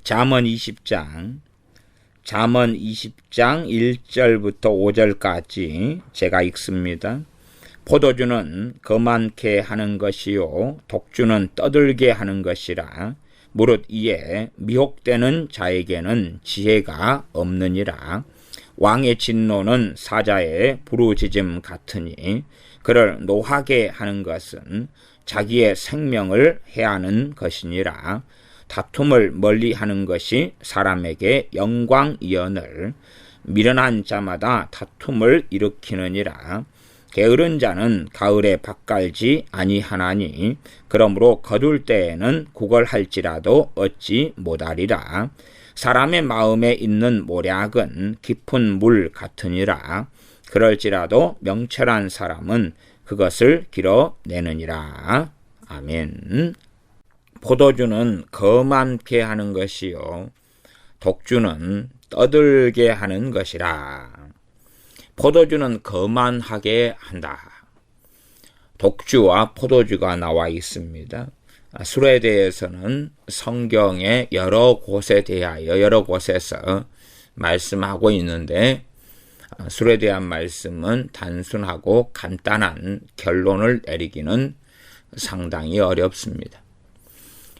잠언 20장 1절부터 5절까지 제가 읽습니다. 포도주는 거만케 하는 것이요 독주는 떠들게 하는 것이라. 무릇 이에 미혹되는 자에게는 지혜가 없느니라. 왕의 진노는 사자의 부르짖음 같으니 그를 노하게 하는 것은 자기의 생명을 해하는 것이니라. 다툼을 멀리하는 것이 사람에게 영광이여늘 미련한 자마다 다툼을 일으키느니라. 게으른 자는 가을에 밭갈지 아니하나니 그러므로 거둘 때에는 구걸할지라도 얻지 못하리라. 사람의 마음에 있는 모략은 깊은 물 같으니라. 그럴지라도 명철한 사람은 그것을 길어내느니라. 아멘. 포도주는 거만케 하는 것이요 독주는 떠들게 하는 것이라. 포도주는 거만하게 한다. 독주와 포도주가 나와 있습니다. 술에 대해서는 성경의 여러 곳에 대하여 여러 곳에서 말씀하고 있는데 술에 대한 말씀은 단순하고 간단한 결론을 내리기는 상당히 어렵습니다.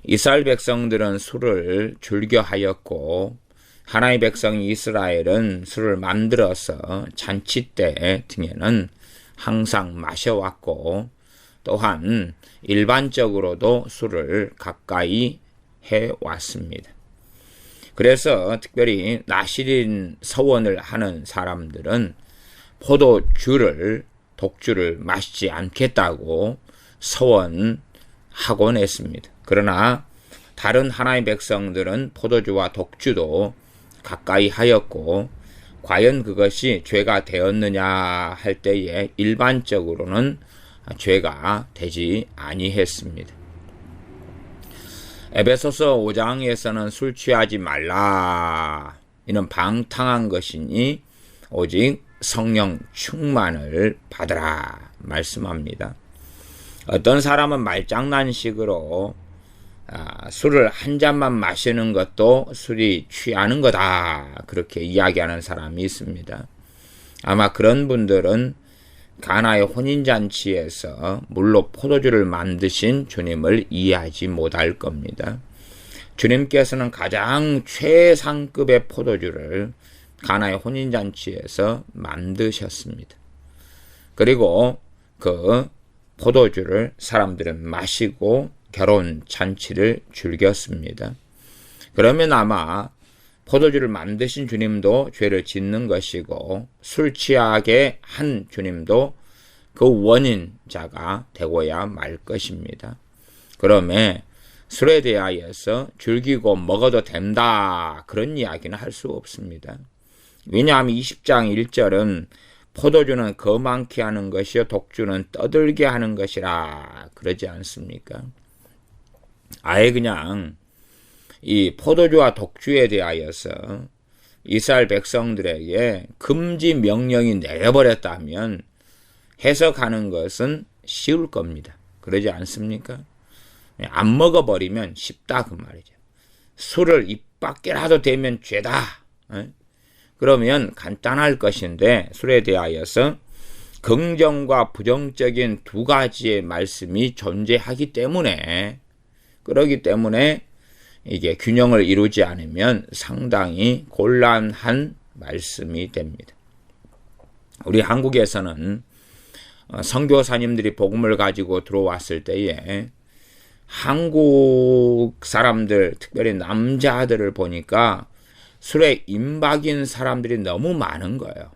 이스라엘 백성들은 술을 즐겨하였고 하나님의 백성 이스라엘은 술을 만들어서 잔치 때 등에는 항상 마셔왔고 또한 일반적으로도 술을 가까이 해왔습니다. 그래서 특별히 나실인 서원을 하는 사람들은 포도주를 독주를 마시지 않겠다고 서원하곤 했습니다. 그러나 다른 하나님의 백성들은 포도주와 독주도 가까이 하였고 과연 그것이 죄가 되었느냐 할 때에 일반적으로는 죄가 되지 아니했습니다. 에베소서 5장에서는 술 취하지 말라. 이는 방탕한 것이니 오직 성령 충만을 받으라 말씀합니다. 어떤 사람은 말장난식으로 술을 한 잔만 마시는 것도 술이 취하는 거다 그렇게 이야기하는 사람이 있습니다. 아마 그런 분들은 가나의 혼인잔치에서 물로 포도주를 만드신 주님을 이해하지 못할 겁니다. 주님께서는 가장 최상급의 포도주를 가나의 혼인잔치에서 만드셨습니다. 그리고 그 포도주를 사람들은 마시고 결혼 잔치를 즐겼습니다. 그러면 아마 포도주를 만드신 주님도 죄를 짓는 것이고 술 취하게 한 주님도 그 원인자가 되고야 말 것입니다. 그러면 술에 대하여서 즐기고 먹어도 된다 그런 이야기는 할 수 없습니다. 왜냐하면 20장 1절은 포도주는 거만케 하는 것이요 독주는 떠들게 하는 것이라 그러지 않습니까? 아예 그냥 이 포도주와 독주에 대하여서 이스라엘 백성들에게 금지 명령이 내려버렸다면 해석하는 것은 쉬울 겁니다. 그러지 않습니까? 안 먹어버리면 쉽다 그 말이죠. 술을 입 밖에라도 대면 죄다. 그러면 간단할 것인데 술에 대하여서 긍정과 부정적인 두 가지의 말씀이 존재하기 때문에 그러기 때문에 이게 균형을 이루지 않으면 상당히 곤란한 말씀이 됩니다. 우리 한국에서는 선교사님들이 복음을 가지고 들어왔을 때에 한국 사람들, 특별히 남자들을 보니까 술에 임박인 사람들이 너무 많은 거예요.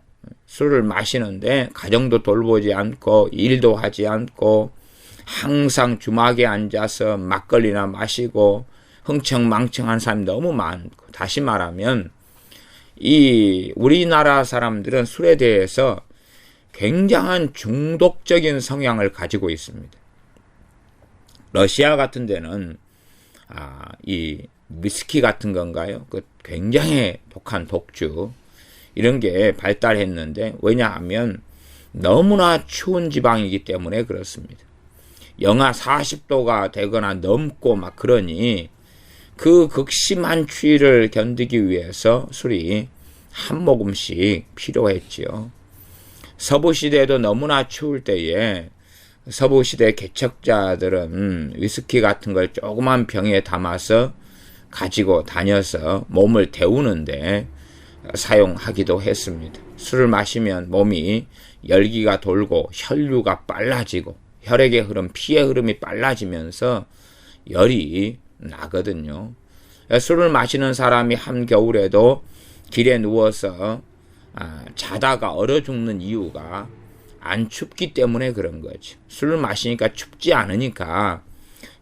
술을 마시는데 가정도 돌보지 않고 일도 하지 않고 항상 주막에 앉아서 막걸리나 마시고 흥청망청한 사람이 너무 많고 다시 말하면 이 우리나라 사람들은 술에 대해서 굉장한 중독적인 성향을 가지고 있습니다. 러시아 같은 데는 이 위스키 같은 건가요? 그 굉장히 독한 독주 이런 게 발달했는데 왜냐하면 너무나 추운 지방이기 때문에 그렇습니다. 영하 40도가 되거나 넘고 막 그러니 그 극심한 추위를 견디기 위해서 술이 한 모금씩 필요했지요. 서부시대에도 너무나 추울 때에 서부시대 개척자들은 위스키 같은 걸 조그만 병에 담아서 가지고 다녀서 몸을 데우는데 사용하기도 했습니다. 술을 마시면 몸이 열기가 돌고 혈류가 빨라지고 혈액의 흐름, 피의 흐름이 빨라지면서 열이 나거든요. 술을 마시는 사람이 한겨울에도 길에 누워서 자다가 얼어 죽는 이유가 안 춥기 때문에 그런 거죠. 술을 마시니까 춥지 않으니까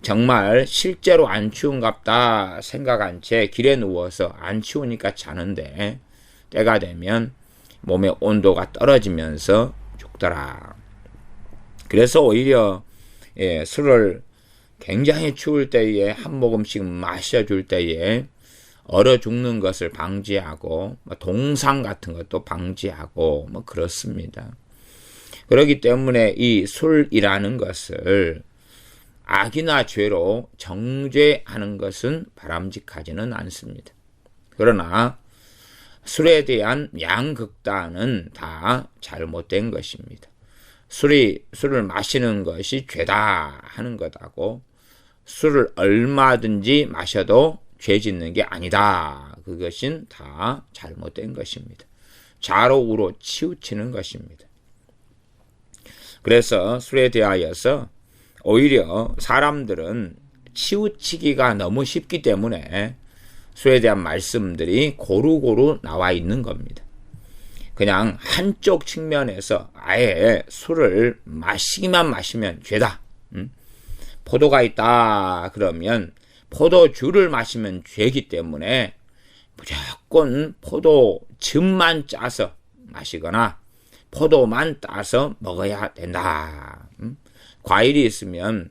정말 실제로 안 추운갑다 생각한 채 길에 누워서 안 추우니까 자는데 때가 되면 몸의 온도가 떨어지면서 죽더라. 그래서 오히려 술을 굉장히 추울 때에 한 모금씩 마셔줄 때에 얼어 죽는 것을 방지하고 동상 같은 것도 방지하고 그렇습니다. 그렇기 때문에 이 술이라는 것을 악이나 죄로 정죄하는 것은 바람직하지는 않습니다. 그러나 술에 대한 양극단은 다 잘못된 것입니다. 술을 마시는 것이 죄다 하는 것하고 술을 얼마든지 마셔도 죄 짓는 게 아니다. 그것은 다 잘못된 것입니다. 좌로 우로 치우치는 것입니다. 그래서 술에 대하여서 오히려 사람들은 치우치기가 너무 쉽기 때문에 술에 대한 말씀들이 고루고루 나와 있는 겁니다. 그냥 한쪽 측면에서 아예 술을 마시기만 마시면 죄다. 포도가 있다 그러면 포도주를 마시면 죄이기 때문에 무조건 포도즙만 짜서 마시거나 포도만 따서 먹어야 된다. 과일이 있으면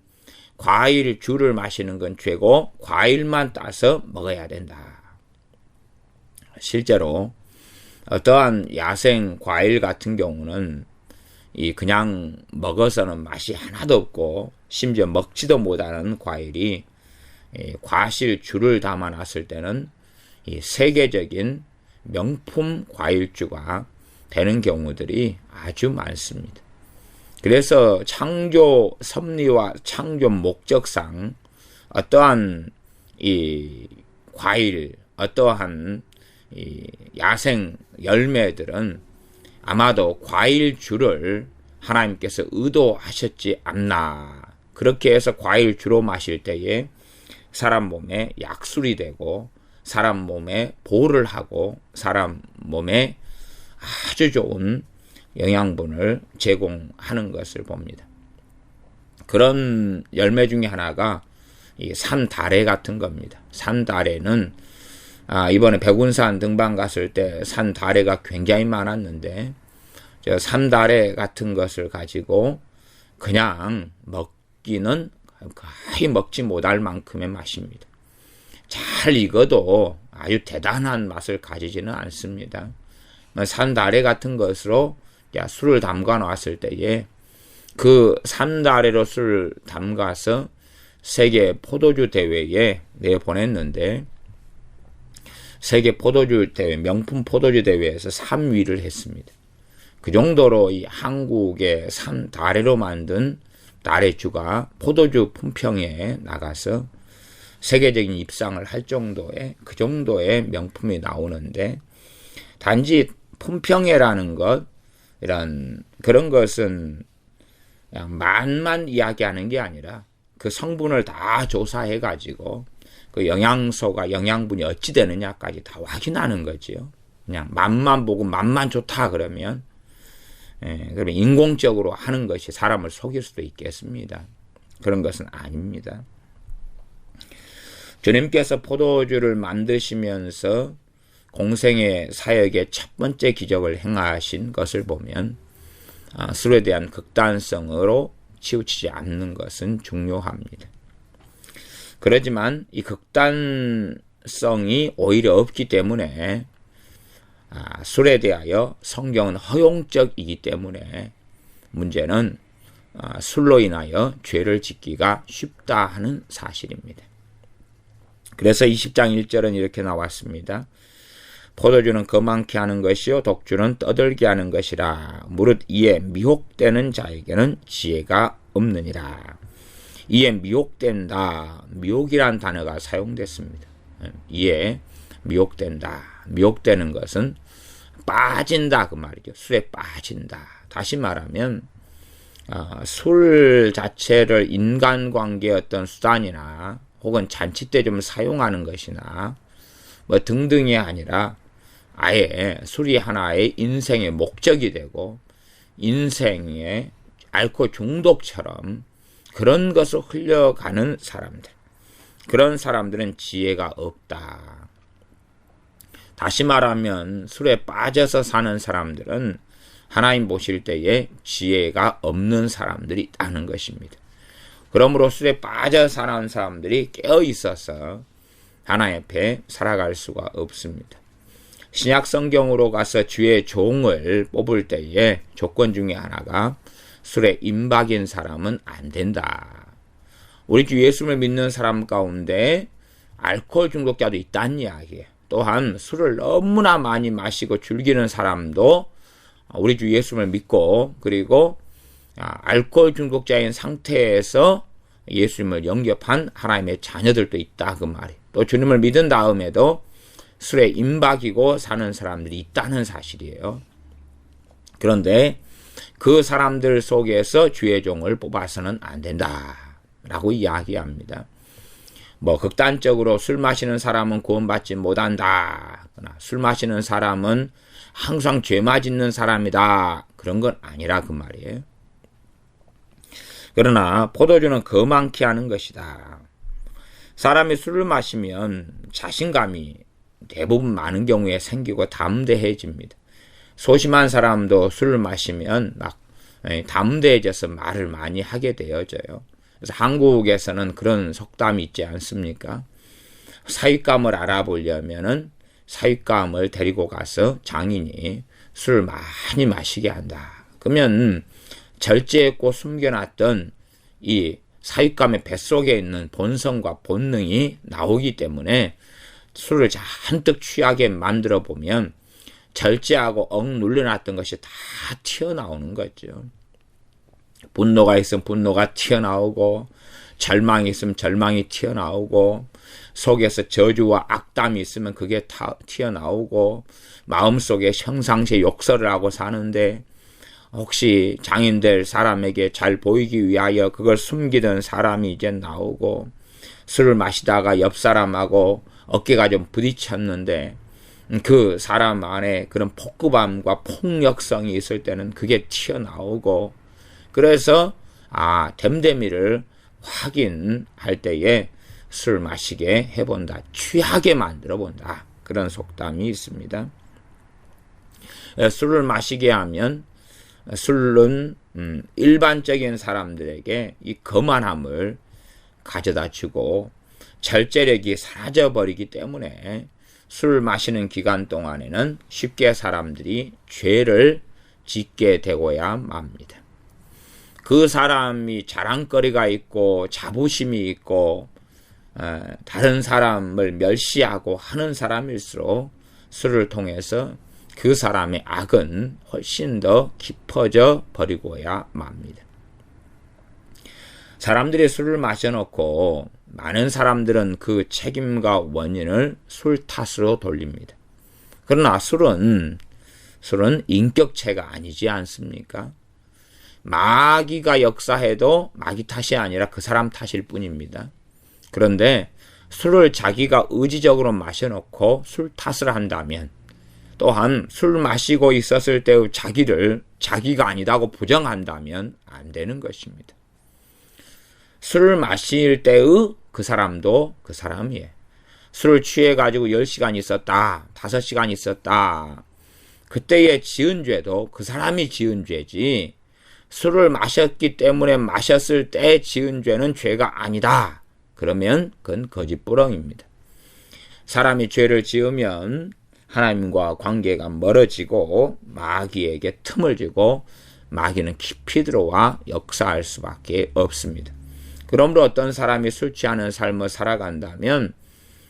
과일주를 마시는 건 죄고 과일만 따서 먹어야 된다. 실제로 어떠한 야생 과일 같은 경우는 그냥 먹어서는 맛이 하나도 없고 심지어 먹지도 못하는 과일이 과실주를 담아놨을 때는 세계적인 명품 과일주가 되는 경우들이 아주 많습니다. 그래서 창조 섭리와 창조 목적상 어떠한 과일, 어떠한 야생 열매들은 아마도 과일주를 하나님께서 의도하셨지 않나. 그렇게 해서 과일주로 마실 때에 사람 몸에 약술이 되고 사람 몸에 보호를 하고 사람 몸에 아주 좋은 영양분을 제공하는 것을 봅니다. 그런 열매 중에 하나가 이 산다래 같은 겁니다. 산다래는 이번에 백운산 등반 갔을 때 산다래가 굉장히 많았는데 저 산다래 같은 것을 가지고 그냥 먹기는 거의 먹지 못할 만큼의 맛입니다. 잘 익어도 아주 대단한 맛을 가지지는 않습니다. 산다래 같은 것으로 술을 담가 놨을 때에 그 산다래로 술을 담가서 세계 포도주 대회에 내보냈는데 세계 포도주 대회, 명품 포도주 대회에서 3위를 했습니다. 그 정도로 이 한국의 산다래로 만든 다래주가 포도주 품평회에 나가서 세계적인 입상을 할 정도의 그 정도의 명품이 나오는데 단지 품평회라는 것 이런 그런 것은 그냥 만만 이야기하는 게 아니라 그 성분을 다 조사해 가지고 그 영양소가 영양분이 어찌 되느냐까지 다 확인하는 거지요. 그냥 맛만 보고 맛만 좋다 그러면 그러면 인공적으로 하는 것이 사람을 속일 수도 있겠습니다. 그런 것은 아닙니다. 주님께서 포도주를 만드시면서 공생의 사역의 첫 번째 기적을 행하신 것을 보면 술에 대한 극단성으로 치우치지 않는 것은 중요합니다. 그렇지만 이 극단성이 오히려 없기 때문에 술에 대하여 성경은 허용적이기 때문에 문제는 술로 인하여 죄를 짓기가 쉽다 하는 사실입니다. 그래서 20장 1절은 이렇게 나왔습니다. 포도주는 거만케 하는 것이요 독주는 떠들게 하는 것이라. 무릇 이에 미혹되는 자에게는 지혜가 없느니라. 이에 미혹된다. 미혹이란 단어가 사용됐습니다. 이에 미혹된다. 미혹되는 것은 빠진다 그 말이죠. 술에 빠진다. 다시 말하면 술 자체를 인간관계의 어떤 수단이나 혹은 잔치 때 좀 사용하는 것이나 뭐 등등이 아니라 아예 술이 하나의 인생의 목적이 되고 인생의 알코올 중독처럼 그런 것을 흘려가는 사람들, 그런 사람들은 지혜가 없다. 다시 말하면 술에 빠져서 사는 사람들은 하나님 보실 때에 지혜가 없는 사람들이 있다는 것입니다. 그러므로 술에 빠져 사는 사람들이 깨어 있어서 하나님 앞에 살아갈 수가 없습니다. 신약 성경으로 가서 주의 종을 뽑을 때에 조건 중에 하나가 술에 임박인 사람은 안 된다. 우리 주 예수를 믿는 사람 가운데 알코올 중독자도 있다는 이야기예요. 또한 술을 너무나 많이 마시고 즐기는 사람도 우리 주 예수를 믿고 그리고 알코올 중독자인 상태에서 예수님을 영접한 하나님의 자녀들도 있다 그 말이에요. 또 주님을 믿은 다음에도 술에 임박이고 사는 사람들이 있다는 사실이에요. 그런데 그 사람들 속에서 주의 종을 뽑아서는 안 된다라고 이야기합니다. 뭐 극단적으로 술 마시는 사람은 구원받지 못한다. 술 마시는 사람은 항상 죄마 짓는 사람이다. 그런 건 아니라 그 말이에요. 그러나 포도주는 거만케 하는 것이다. 사람이 술을 마시면 자신감이 대부분 많은 경우에 생기고 담대해집니다. 소심한 사람도 술을 마시면 막 담대해져서 말을 많이 하게 되어져요. 그래서 한국에서는 그런 속담이 있지 않습니까? 사윗감을 알아보려면은 사윗감을 데리고 가서 장인이 술을 많이 마시게 한다. 그러면 절제했고 숨겨놨던 이 사윗감의 뱃속에 있는 본성과 본능이 나오기 때문에 술을 잔뜩 취하게 만들어 보면 절제하고 억눌려놨던 것이 다 튀어나오는 거죠. 분노가 있으면 분노가 튀어나오고 절망이 있으면 절망이 튀어나오고 속에서 저주와 악담이 있으면 그게 다 튀어나오고 마음속에 평상시에 욕설을 하고 사는데 혹시 장인될 사람에게 잘 보이기 위하여 그걸 숨기던 사람이 이제 나오고 술을 마시다가 옆 사람하고 어깨가 좀 부딪혔는데 그 사람 안에 그런 폭급함과 폭력성이 있을 때는 그게 튀어나오고 그래서 됨됨이를 확인할 때에 술 마시게 해본다. 취하게 만들어 본다. 그런 속담이 있습니다. 술을 마시게 하면 술은 일반적인 사람들에게 이 거만함을 가져다 주고 절제력이 사라져버리기 때문에 술 마시는 기간 동안에는 쉽게 사람들이 죄를 짓게 되고야 맙니다. 그 사람이 자랑거리가 있고 자부심이 있고 다른 사람을 멸시하고 하는 사람일수록 술을 통해서 그 사람의 악은 훨씬 더 깊어져 버리고야 맙니다. 사람들이 술을 마셔놓고 많은 사람들은 그 책임과 원인을 술 탓으로 돌립니다. 그러나 술은 인격체가 아니지 않습니까? 마귀가 역사해도 마귀 탓이 아니라 그 사람 탓일 뿐입니다. 그런데 술을 자기가 의지적으로 마셔놓고 술 탓을 한다면 또한 술 마시고 있었을 때의 자기를 자기가 아니다고 부정한다면 안 되는 것입니다. 술을 마실 때의 그 사람도 그 사람이에요. 술을 취해가지고 10시간 있었다, 5시간 있었다. 그때의 지은 죄도 그 사람이 지은 죄지 술을 마셨기 때문에 마셨을 때 지은 죄는 죄가 아니다. 그러면 그건 거짓부렁입니다. 사람이 죄를 지으면 하나님과 관계가 멀어지고 마귀에게 틈을 주고 마귀는 깊이 들어와 역사할 수밖에 없습니다. 그러므로 어떤 사람이 술 취하는 삶을 살아간다면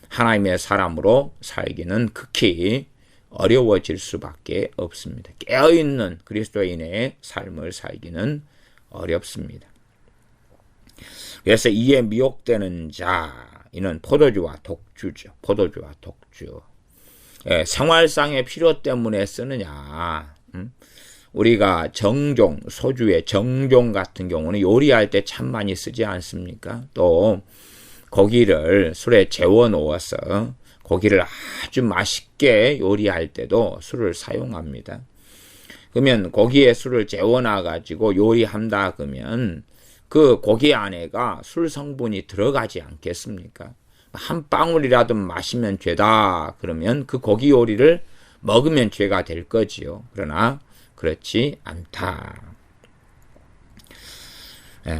하나님의 사람으로 살기는 극히 어려워질 수밖에 없습니다. 깨어있는 그리스도인의 삶을 살기는 어렵습니다. 그래서 이에 미혹되는 자, 이는 포도주와 독주죠. 포도주와 독주. 생활상의 필요 때문에 쓰느냐. 우리가 정종, 소주의 정종 같은 경우는 요리할 때 참 많이 쓰지 않습니까? 또 고기를 술에 재워 놓아서 고기를 아주 맛있게 요리할 때도 술을 사용합니다. 그러면 고기에 술을 재워놔 가지고 요리한다 그러면 그 고기 안에가 술 성분이 들어가지 않겠습니까? 한 방울이라도 마시면 죄다 그러면 그 고기 요리를 먹으면 죄가 될 거지요. 그러나 그렇지 않다.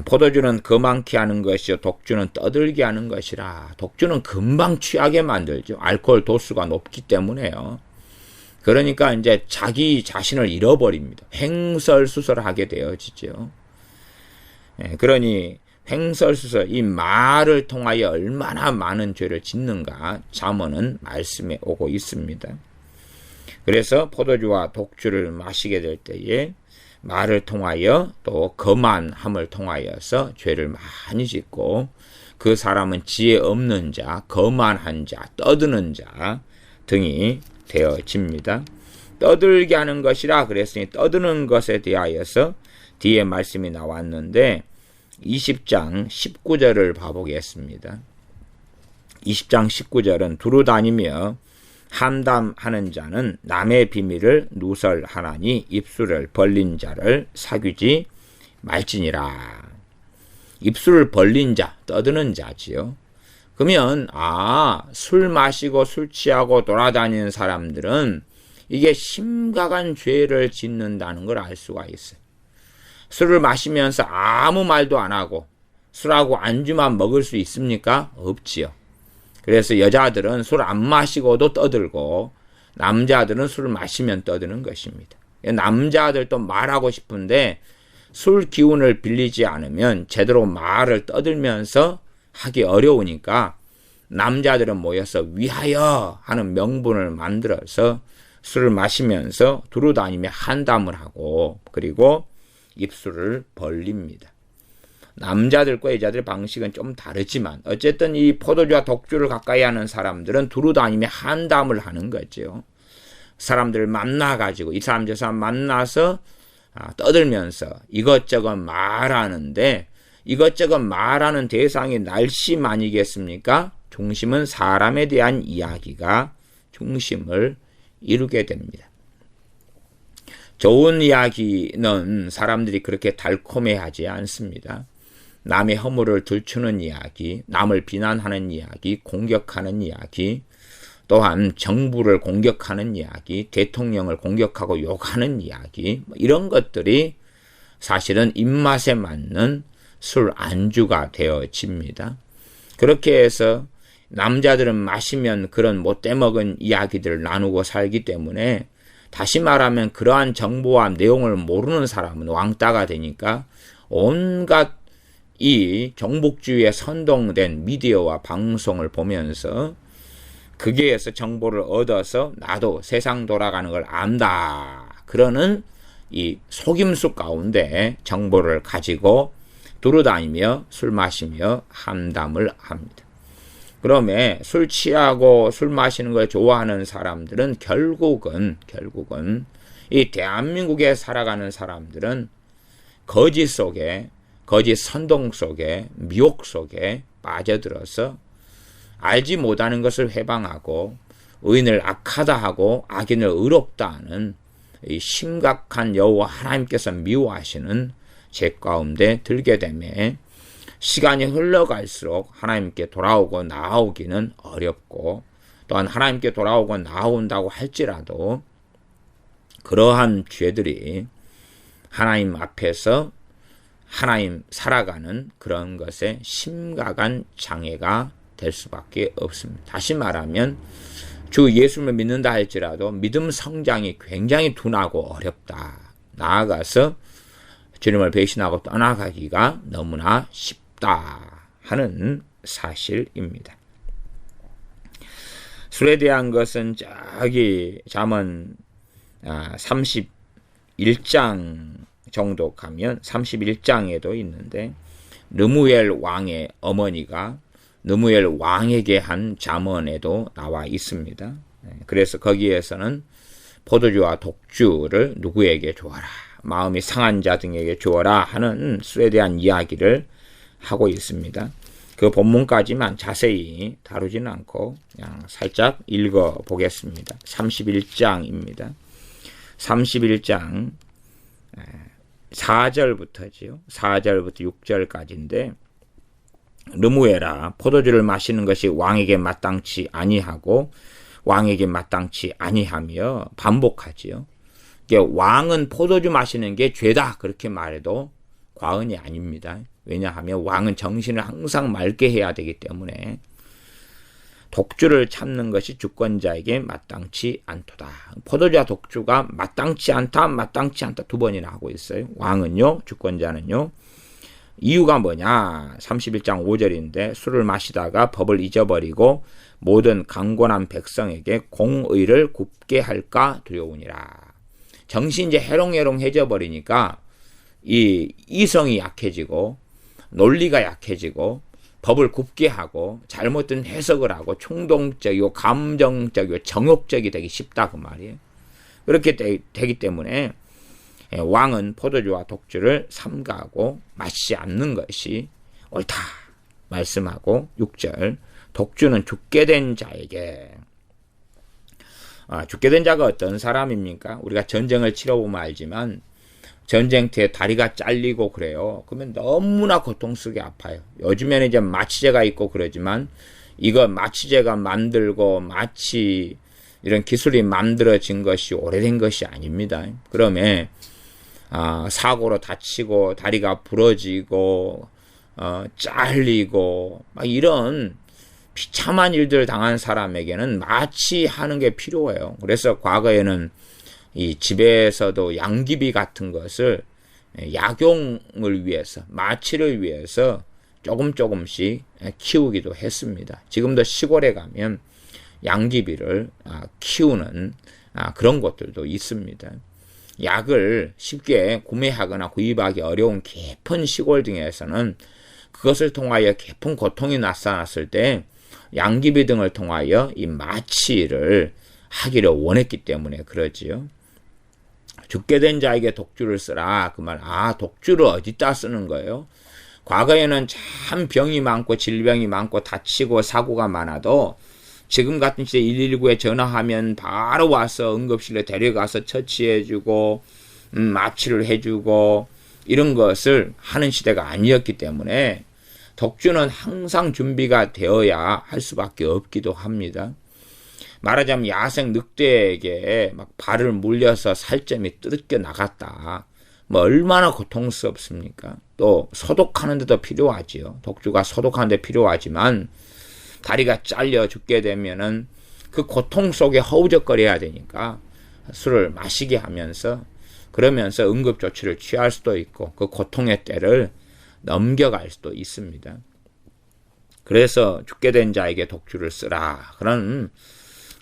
포도주는 거만케 하는 것이요 독주는 떠들게 하는 것이라. 독주는 금방 취하게 만들죠. 알코올 도수가 높기 때문에요. 그러니까 이제 자기 자신을 잃어버립니다. 횡설수설하게 되어지죠. 그러니 횡설수설, 이 말을 통하여 얼마나 많은 죄를 짓는가 잠언은 말씀에 오고 있습니다. 그래서 포도주와 독주를 마시게 될 때에 말을 통하여 또 거만함을 통하여서 죄를 많이 짓고 그 사람은 지혜 없는 자, 거만한 자, 떠드는 자 등이 되어집니다. 떠들게 하는 것이라 그랬으니 떠드는 것에 대하여서 뒤에 말씀이 나왔는데 20장 19절을 봐보겠습니다. 20장 19절은 두루 다니며 함담하는 자는 남의 비밀을 누설하나니 입술을 벌린 자를 사귀지 말지니라. 입술을 벌린 자, 떠드는 자지요. 그러면 술 마시고 술 취하고 돌아다니는 사람들은 이게 심각한 죄를 짓는다는 걸 알 수가 있어요. 술을 마시면서 아무 말도 안 하고 술하고 안주만 먹을 수 있습니까? 없지요. 그래서 여자들은 술 안 마시고도 떠들고 남자들은 술을 마시면 떠드는 것입니다. 남자들도 말하고 싶은데 술 기운을 빌리지 않으면 제대로 말을 떠들면서 하기 어려우니까 남자들은 모여서 위하여 하는 명분을 만들어서 술을 마시면서 두루 다니며 한담을 하고 그리고 입술을 벌립니다. 남자들과 여자들의 방식은 좀 다르지만 어쨌든 이 포도주와 독주를 가까이 하는 사람들은 두루 다니며 한담을 하는 거죠. 사람들을 만나가지고 이 사람 저 사람 만나서 떠들면서 이것저것 말하는데 이것저것 말하는 대상이 날씨만이겠습니까? 중심은 사람에 대한 이야기가 중심을 이루게 됩니다. 좋은 이야기는 사람들이 그렇게 달콤해하지 않습니다. 남의 허물을 들추는 이야기, 남을 비난하는 이야기, 공격하는 이야기, 또한 정부를 공격하는 이야기, 대통령을 공격하고 욕하는 이야기, 이런 것들이 사실은 입맛에 맞는 술 안주가 되어집니다. 그렇게 해서 남자들은 마시면 그런 못돼 먹은 이야기들을 나누고 살기 때문에 다시 말하면 그러한 정보와 내용을 모르는 사람은 왕따가 되니까 온갖 이 종북주의에 선동된 미디어와 방송을 보면서 거기에서 정보를 얻어서 나도 세상 돌아가는 걸 안다. 그러는 이 속임수 가운데 정보를 가지고 두루다니며 술 마시며 함담을 합니다. 그러면 술 취하고 술 마시는 걸 좋아하는 사람들은 결국은 이 대한민국에 살아가는 사람들은 거짓 속에 거짓 선동 속에 미혹 속에 빠져들어서 알지 못하는 것을 회방하고 의인을 악하다 하고 악인을 의롭다 하는 이 심각한 여호와 하나님께서 미워하시는 죄 가운데 들게 되매 시간이 흘러갈수록 하나님께 돌아오고 나오기는 어렵고 또한 하나님께 돌아오고 나온다고 할지라도 그러한 죄들이 하나님 앞에서 하나님 살아가는 그런 것에 심각한 장애가 될 수밖에 없습니다. 다시 말하면 주 예수를 믿는다 할지라도 믿음 성장이 굉장히 둔하고 어렵다. 나아가서 주님을 배신하고 떠나가기가 너무나 쉽다 하는 사실입니다. 술에 대한 것은 저기 잠언 31장 정도 가면 31장에도 있는데 르무엘 왕의 어머니가 르무엘 왕에게 한 잠언에도 나와 있습니다. 그래서 거기에서는 포도주와 독주를 누구에게 주어라, 마음이 상한 자 등에게 주어라 하는 술에 대한 이야기를 하고 있습니다. 그 본문까지만 자세히 다루지는 않고 그냥 살짝 읽어보겠습니다. 31장입니다. 31장 4절부터지요. 4절부터 6절까지인데 르무엘아, 포도주를 마시는 것이 왕에게 마땅치 아니하고 왕에게 마땅치 아니하며 반복하지요. 왕은 포도주 마시는 게 죄다 그렇게 말해도 과언이 아닙니다. 왜냐하면 왕은 정신을 항상 맑게 해야 되기 때문에 독주를 참는 것이 주권자에게 마땅치 않도다. 포도주와 독주가 마땅치 않다, 마땅치 않다 두 번이나 하고 있어요. 왕은요, 주권자는요. 이유가 뭐냐? 31장 5절인데 술을 마시다가 법을 잊어버리고 모든 강권한 백성에게 공의를 굽게 할까 두려우니라. 정신이 이제 해롱해롱해져 버리니까 이 이성이 약해지고 논리가 약해지고 법을 굽게 하고 잘못된 해석을 하고 충동적이고 감정적이고 정욕적이 되기 쉽다 그 말이에요. 그렇게 되기 때문에 왕은 포도주와 독주를 삼가하고 마시지 않는 것이 옳다 말씀하고 6절 독주는 죽게 된 자에게 죽게 된 자가 어떤 사람입니까? 우리가 전쟁을 치러보면 알지만 전쟁터에 다리가 잘리고 그래요. 그러면 너무나 고통스럽게 아파요. 요즘에는 이제 마취제가 있고 그러지만 이거 마취제가 만들고 마취 이런 기술이 만들어진 것이 오래된 것이 아닙니다. 그러면 사고로 다치고 다리가 부러지고 잘리고 막 이런 비참한 일들을 당한 사람에게는 마취하는 게 필요해요. 그래서 과거에는 이 집에서도 양귀비 같은 것을 약용을 위해서 마취를 위해서 조금씩 키우기도 했습니다. 지금도 시골에 가면 양귀비를 키우는 그런 곳들도 있습니다. 약을 쉽게 구매하거나 구입하기 어려운 깊은 시골 등에서는 그것을 통하여 깊은 고통이 나타났을 때 양귀비 등을 통하여 이 마취를 하기를 원했기 때문에 그러지요. 죽게 된 자에게 독주를 쓰라. 그 말, 독주를 어디다 쓰는 거예요? 과거에는 참 병이 많고 질병이 많고 다치고 사고가 많아도 지금 같은 시대 119에 전화하면 바로 와서 응급실에 데려가서 처치해주고 마취를 해주고 이런 것을 하는 시대가 아니었기 때문에 독주는 항상 준비가 되어야 할 수밖에 없기도 합니다. 말하자면 야생 늑대에게 막 발을 물려서 살점이 뜯겨 나갔다. 뭐 얼마나 고통스럽습니까? 또 소독하는 데도 필요하지요. 독주가 소독하는 데 필요하지만 다리가 잘려 죽게 되면은 그 고통 속에 허우적거려야 되니까 술을 마시게 하면서 그러면서 응급조치를 취할 수도 있고 그 고통의 때를 넘겨갈 수도 있습니다. 그래서 죽게 된 자에게 독주를 쓰라. 그런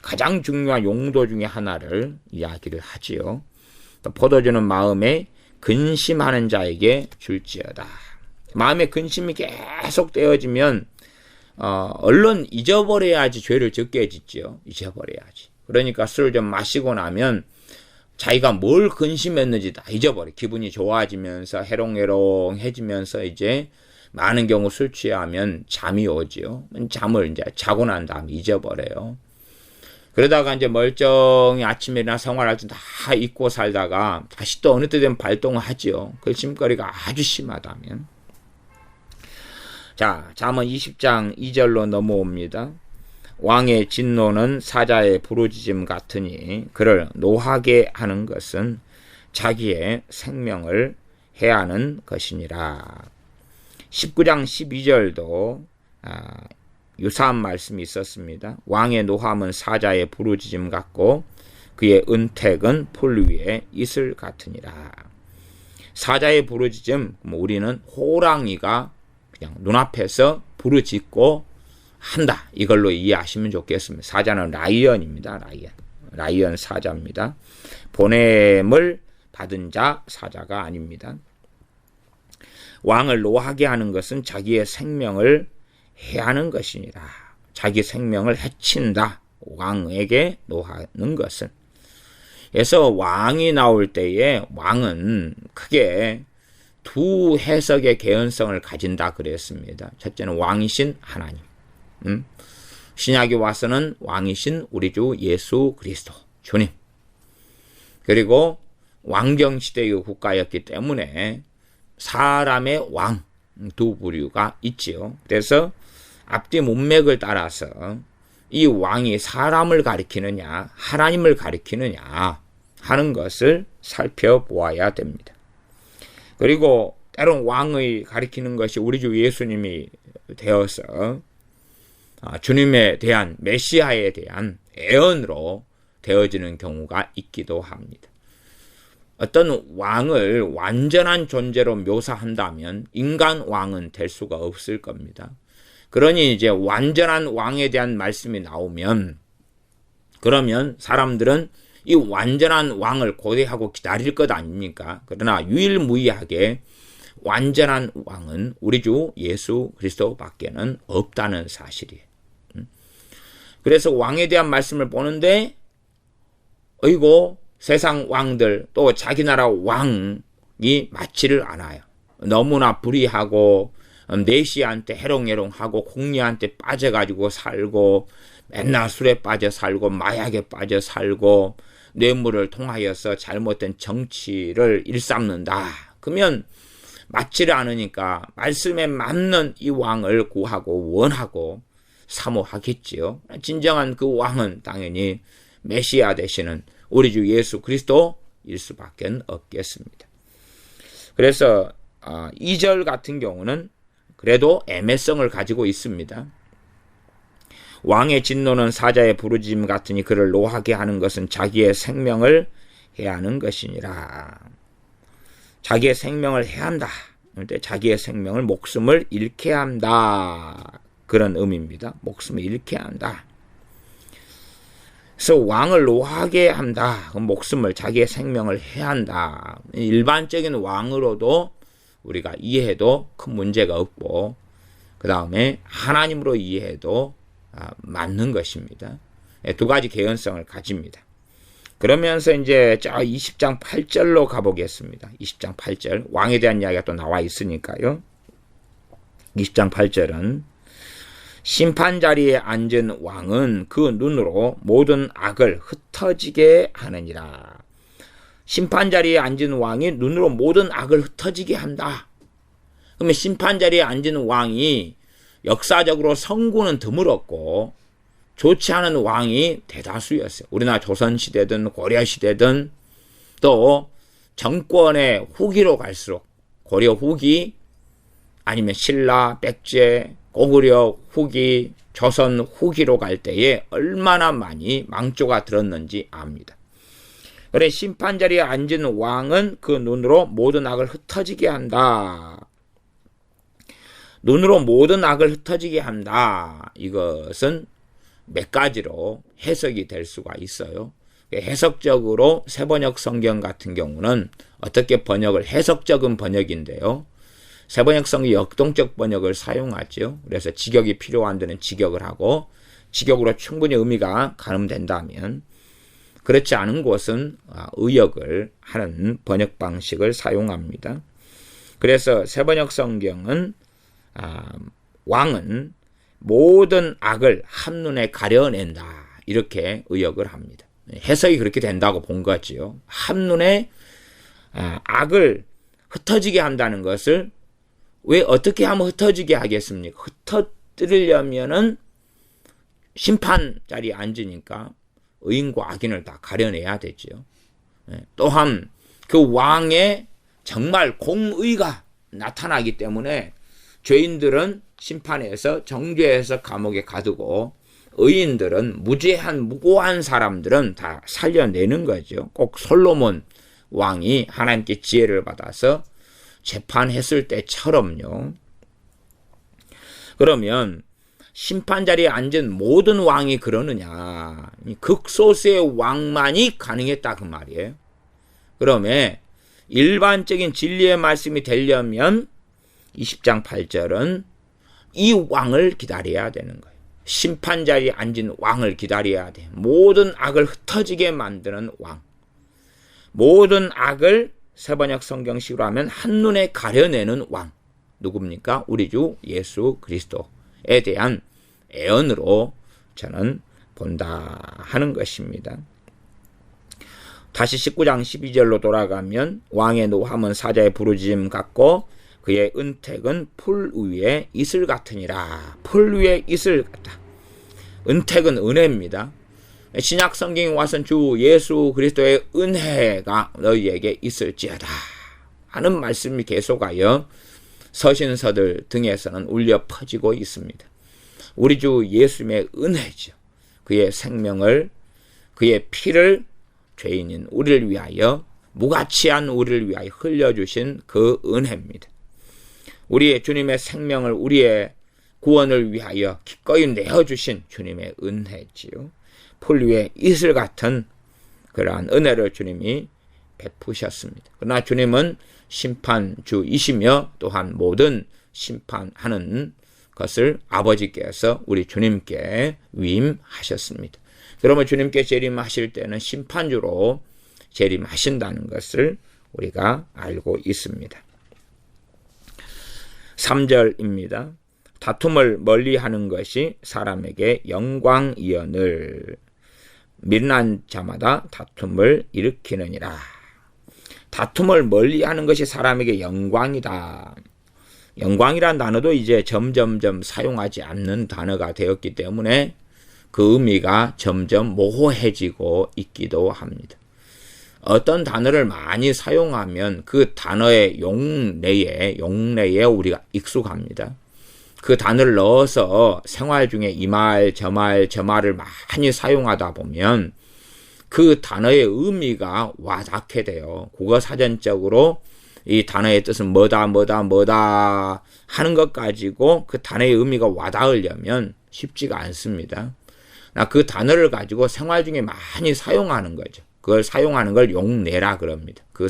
가장 중요한 용도 중에 하나를 이야기를 하지요. 또 포도주는 마음에 근심하는 자에게 줄지어다. 마음에 근심이 계속 되어지면 얼른 잊어버려야지 죄를 적게 짓지요. 잊어버려야지. 그러니까 술을 좀 마시고 나면 자기가 뭘 근심했는지 다 잊어버려. 기분이 좋아지면서 해롱해롱해지면서 이제 많은 경우 술 취하면 잠이 오지요. 잠을 이제 자고 난 다음에 잊어버려요. 그러다가 이제 멀쩡히 아침에 일어나 생활할 때 다 잊고 살다가 다시 또 어느 때 되면 발동을 하지요. 근심거리가 아주 심하다면. 자, 잠언 20장 2절로 넘어옵니다. 왕의 진노는 사자의 부르짖음 같으니 그를 노하게 하는 것은 자기의 생명을 해하는 것이니라. 19장 12절도 유사한 말씀이 있었습니다. 왕의 노함은 사자의 부르짖음 같고 그의 은택은 풀 위에 이슬 같으니라. 사자의 부르짖음, 우리는 호랑이가 그냥 눈앞에서 부르짖고 한다. 이걸로 이해하시면 좋겠습니다. 사자는 라이언입니다. 라이언 사자입니다. 보냄을 받은 자 사자가 아닙니다. 왕을 노하게 하는 것은 자기의 생명을 해하는 것이니라. 자기 생명을 해친다. 왕에게 노하는 것은. 그래서 왕이 나올 때에 왕은 크게 두 해석의 개연성을 가진다 그랬습니다. 첫째는 왕이신 하나님. 신약에 와서는 왕이신 우리 주 예수 그리스도 주님. 그리고 왕정시대의 국가였기 때문에 사람의 왕 두 부류가 있지요. 그래서 앞뒤 문맥을 따라서 이 왕이 사람을 가리키느냐 하나님을 가리키느냐 하는 것을 살펴보아야 됩니다. 그리고 때론 왕의 가리키는 것이 우리 주 예수님이 되어서 주님에 대한 메시아에 대한 애언으로 되어지는 경우가 있기도 합니다. 어떤 왕을 완전한 존재로 묘사한다면 인간 왕은 될 수가 없을 겁니다. 그러니 이제 완전한 왕에 대한 말씀이 나오면 그러면 사람들은 이 완전한 왕을 고대하고 기다릴 것 아닙니까? 그러나 유일무이하게 완전한 왕은 우리 주 예수 그리스도밖에는 없다는 사실이에요. 그래서 왕에 대한 말씀을 보는데 어이고 세상 왕들 또 자기 나라 왕이 맞지를 않아요. 너무나 불의하고 내시한테 해롱해롱하고 공리한테 빠져가지고 살고 맨날 술에 빠져 살고 마약에 빠져 살고 뇌물을 통하여서 잘못된 정치를 일삼는다. 그러면 맞지를 않으니까 말씀에 맞는 이 왕을 구하고 원하고 사모하겠지요. 진정한 그 왕은 당연히 메시아 되시는 우리 주 예수 그리스도일 수밖에 없겠습니다. 그래서 2절 같은 경우는 그래도 애매성을 가지고 있습니다. 왕의 진노는 사자의 부르짖음 같으니 그를 노하게 하는 것은 자기의 생명을 해하는 것이니라. 자기의 생명을 해한다. 그런데 자기의 생명을 목숨을 잃게 한다. 그런 의미입니다. 목숨을 잃게 한다. 그래서 왕을 노하게 한다. 목숨을 자기의 생명을 해한다. 일반적인 왕으로도 우리가 이해해도 큰 문제가 없고 그 다음에 하나님으로 이해해도 맞는 것입니다. 두 가지 개연성을 가집니다. 그러면서 이제 저 20장 8절로 가보겠습니다. 20장 8절 왕에 대한 이야기가 또 나와 있으니까요. 20장 8절은 심판자리에 앉은 왕은 그 눈으로 모든 악을 흩어지게 하느니라. 심판자리에 앉은 왕이 눈으로 모든 악을 흩어지게 한다. 그러면 심판자리에 앉은 왕이 역사적으로 성군은 드물었고 좋지 않은 왕이 대다수였어요. 우리나라 조선시대든 고려시대든 또 정권의 후기로 갈수록 고려 후기 아니면 신라, 백제, 고구려 후기, 조선 후기로 갈 때에 얼마나 많이 망조가 들었는지 압니다. 그래 심판자리에 앉은 왕은 그 눈으로 모든 악을 흩어지게 한다. 눈으로 모든 악을 흩어지게 한다. 이것은 몇 가지로 해석이 될 수가 있어요. 해석적으로 세번역 성경 같은 경우는 어떻게 번역을 해석적인 번역인데요. 세번역 성경 역동적 번역을 사용하죠. 그래서 직역이 필요한 데는 직역을 하고 직역으로 충분히 의미가 가늠된다면 그렇지 않은 곳은 의역을 하는 번역 방식을 사용합니다. 그래서 세번역 성경은 왕은 모든 악을 한눈에 가려낸다. 이렇게 의역을 합니다. 해석이 그렇게 된다고 본 거지요. 한눈에 악을 흩어지게 한다는 것을 왜 어떻게 하면 흩어지게 하겠습니까? 흩어뜨리려면은 심판 자리에 앉으니까 의인과 악인을 다 가려내야 되죠. 또한 그 왕의 정말 공의가 나타나기 때문에 죄인들은 심판에서 정죄해서 감옥에 가두고 의인들은 무고한 사람들은 다 살려내는 거죠. 꼭 솔로몬 왕이 하나님께 지혜를 받아서 재판했을 때처럼요. 그러면 심판자리에 앉은 모든 왕이 그러느냐. 극소수의 왕만이 가능했다 그 말이에요. 그러면 일반적인 진리의 말씀이 되려면 20장 8절은 이 왕을 기다려야 되는 거예요. 심판자리에 앉은 왕을 기다려야 돼. 모든 악을 흩어지게 만드는 왕. 모든 악을 세번역 성경식으로 하면 한눈에 가려내는 왕. 누굽니까? 우리 주 예수 그리스도에 대한 애언으로 저는 본다 하는 것입니다. 다시 19장 12절로 돌아가면 왕의 노함은 사자의 부르짖음 같고 그의 은택은 풀 위에 이슬 같으니라. 풀 위에 이슬 같다. 은택은 은혜입니다. 신약 성경에 와선 주 예수 그리스도의 은혜가 너희에게 있을지어다 하는 말씀이 계속하여 서신서들 등에서는 울려 퍼지고 있습니다. 우리 주 예수님의 은혜죠. 그의 생명을, 그의 피를 죄인인 우리를 위하여, 무가치한 우리를 위하여 흘려주신 그 은혜입니다. 우리의 주님의 생명을, 우리의 구원을 위하여 기꺼이 내어주신 주님의 은혜지요. 풀 위에 이슬 같은 그러한 은혜를 주님이 베푸셨습니다. 그러나 주님은 심판주이시며 또한 모든 심판하는 것을 아버지께서 우리 주님께 위임하셨습니다. 그러면 주님께 재림하실 때는 심판주로 재림하신다는 것을 우리가 알고 있습니다. 3절입니다. 다툼을 멀리하는 것이 사람에게 영광이여늘 미련한 자마다 다툼을 일으키느니라. 다툼을 멀리하는 것이 사람에게 영광이다. 영광이란 단어도 이제 점점점 사용하지 않는 단어가 되었기 때문에 그 의미가 점점 모호해지고 있기도 합니다. 어떤 단어를 많이 사용하면 그 단어의 용례에 우리가 익숙합니다. 그 단어를 넣어서 생활 중에 이 말, 저 말을 많이 사용하다 보면 그 단어의 의미가 와닿게 돼요. 국어사전적으로 이 단어의 뜻은 뭐다 하는 것 가지고 그 단어의 의미가 와닿으려면 쉽지가 않습니다. 그 단어를 가지고 생활 중에 많이 사용하는 거죠. 그걸 사용하는 걸 용례라 그럽니다. 그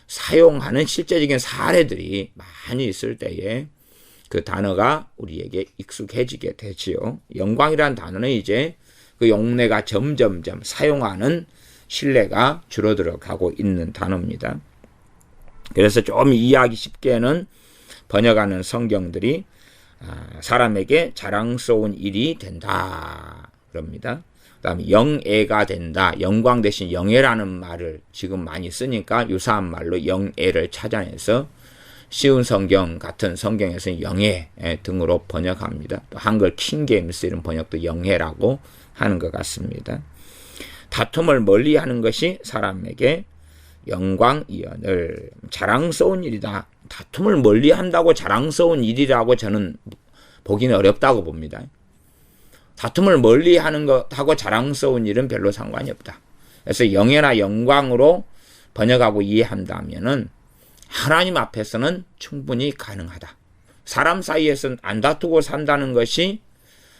사용하는 실제적인 사례들이 많이 있을 때에 그 단어가 우리에게 익숙해지게 되지요. 영광이라는 단어는 이제 그 용례가 점점점 사용하는 신뢰가 줄어들어 가고 있는 단어입니다. 그래서 좀 이해하기 쉽게는 번역하는 성경들이 사람에게 자랑스러운 일이 된다 그럽니다. 그 다음에 영예가 된다. 영광 대신 영예라는 말을 지금 많이 쓰니까 유사한 말로 영예를 찾아내서 쉬운 성경 같은 성경에서는 영예 등으로 번역합니다. 또 한글 킹게임스 이런 번역도 영예라고 하는 것 같습니다. 다툼을 멀리하는 것이 사람에게 영광이여늘 자랑스러운 일이다. 다툼을 멀리한다고 자랑스러운 일이라고 저는 보기는 어렵다고 봅니다. 다툼을 멀리하는 것하고 자랑스러운 일은 별로 상관이 없다. 그래서 영예나 영광으로 번역하고 이해한다면은 하나님 앞에서는 충분히 가능하다. 사람 사이에서는 안 다투고 산다는 것이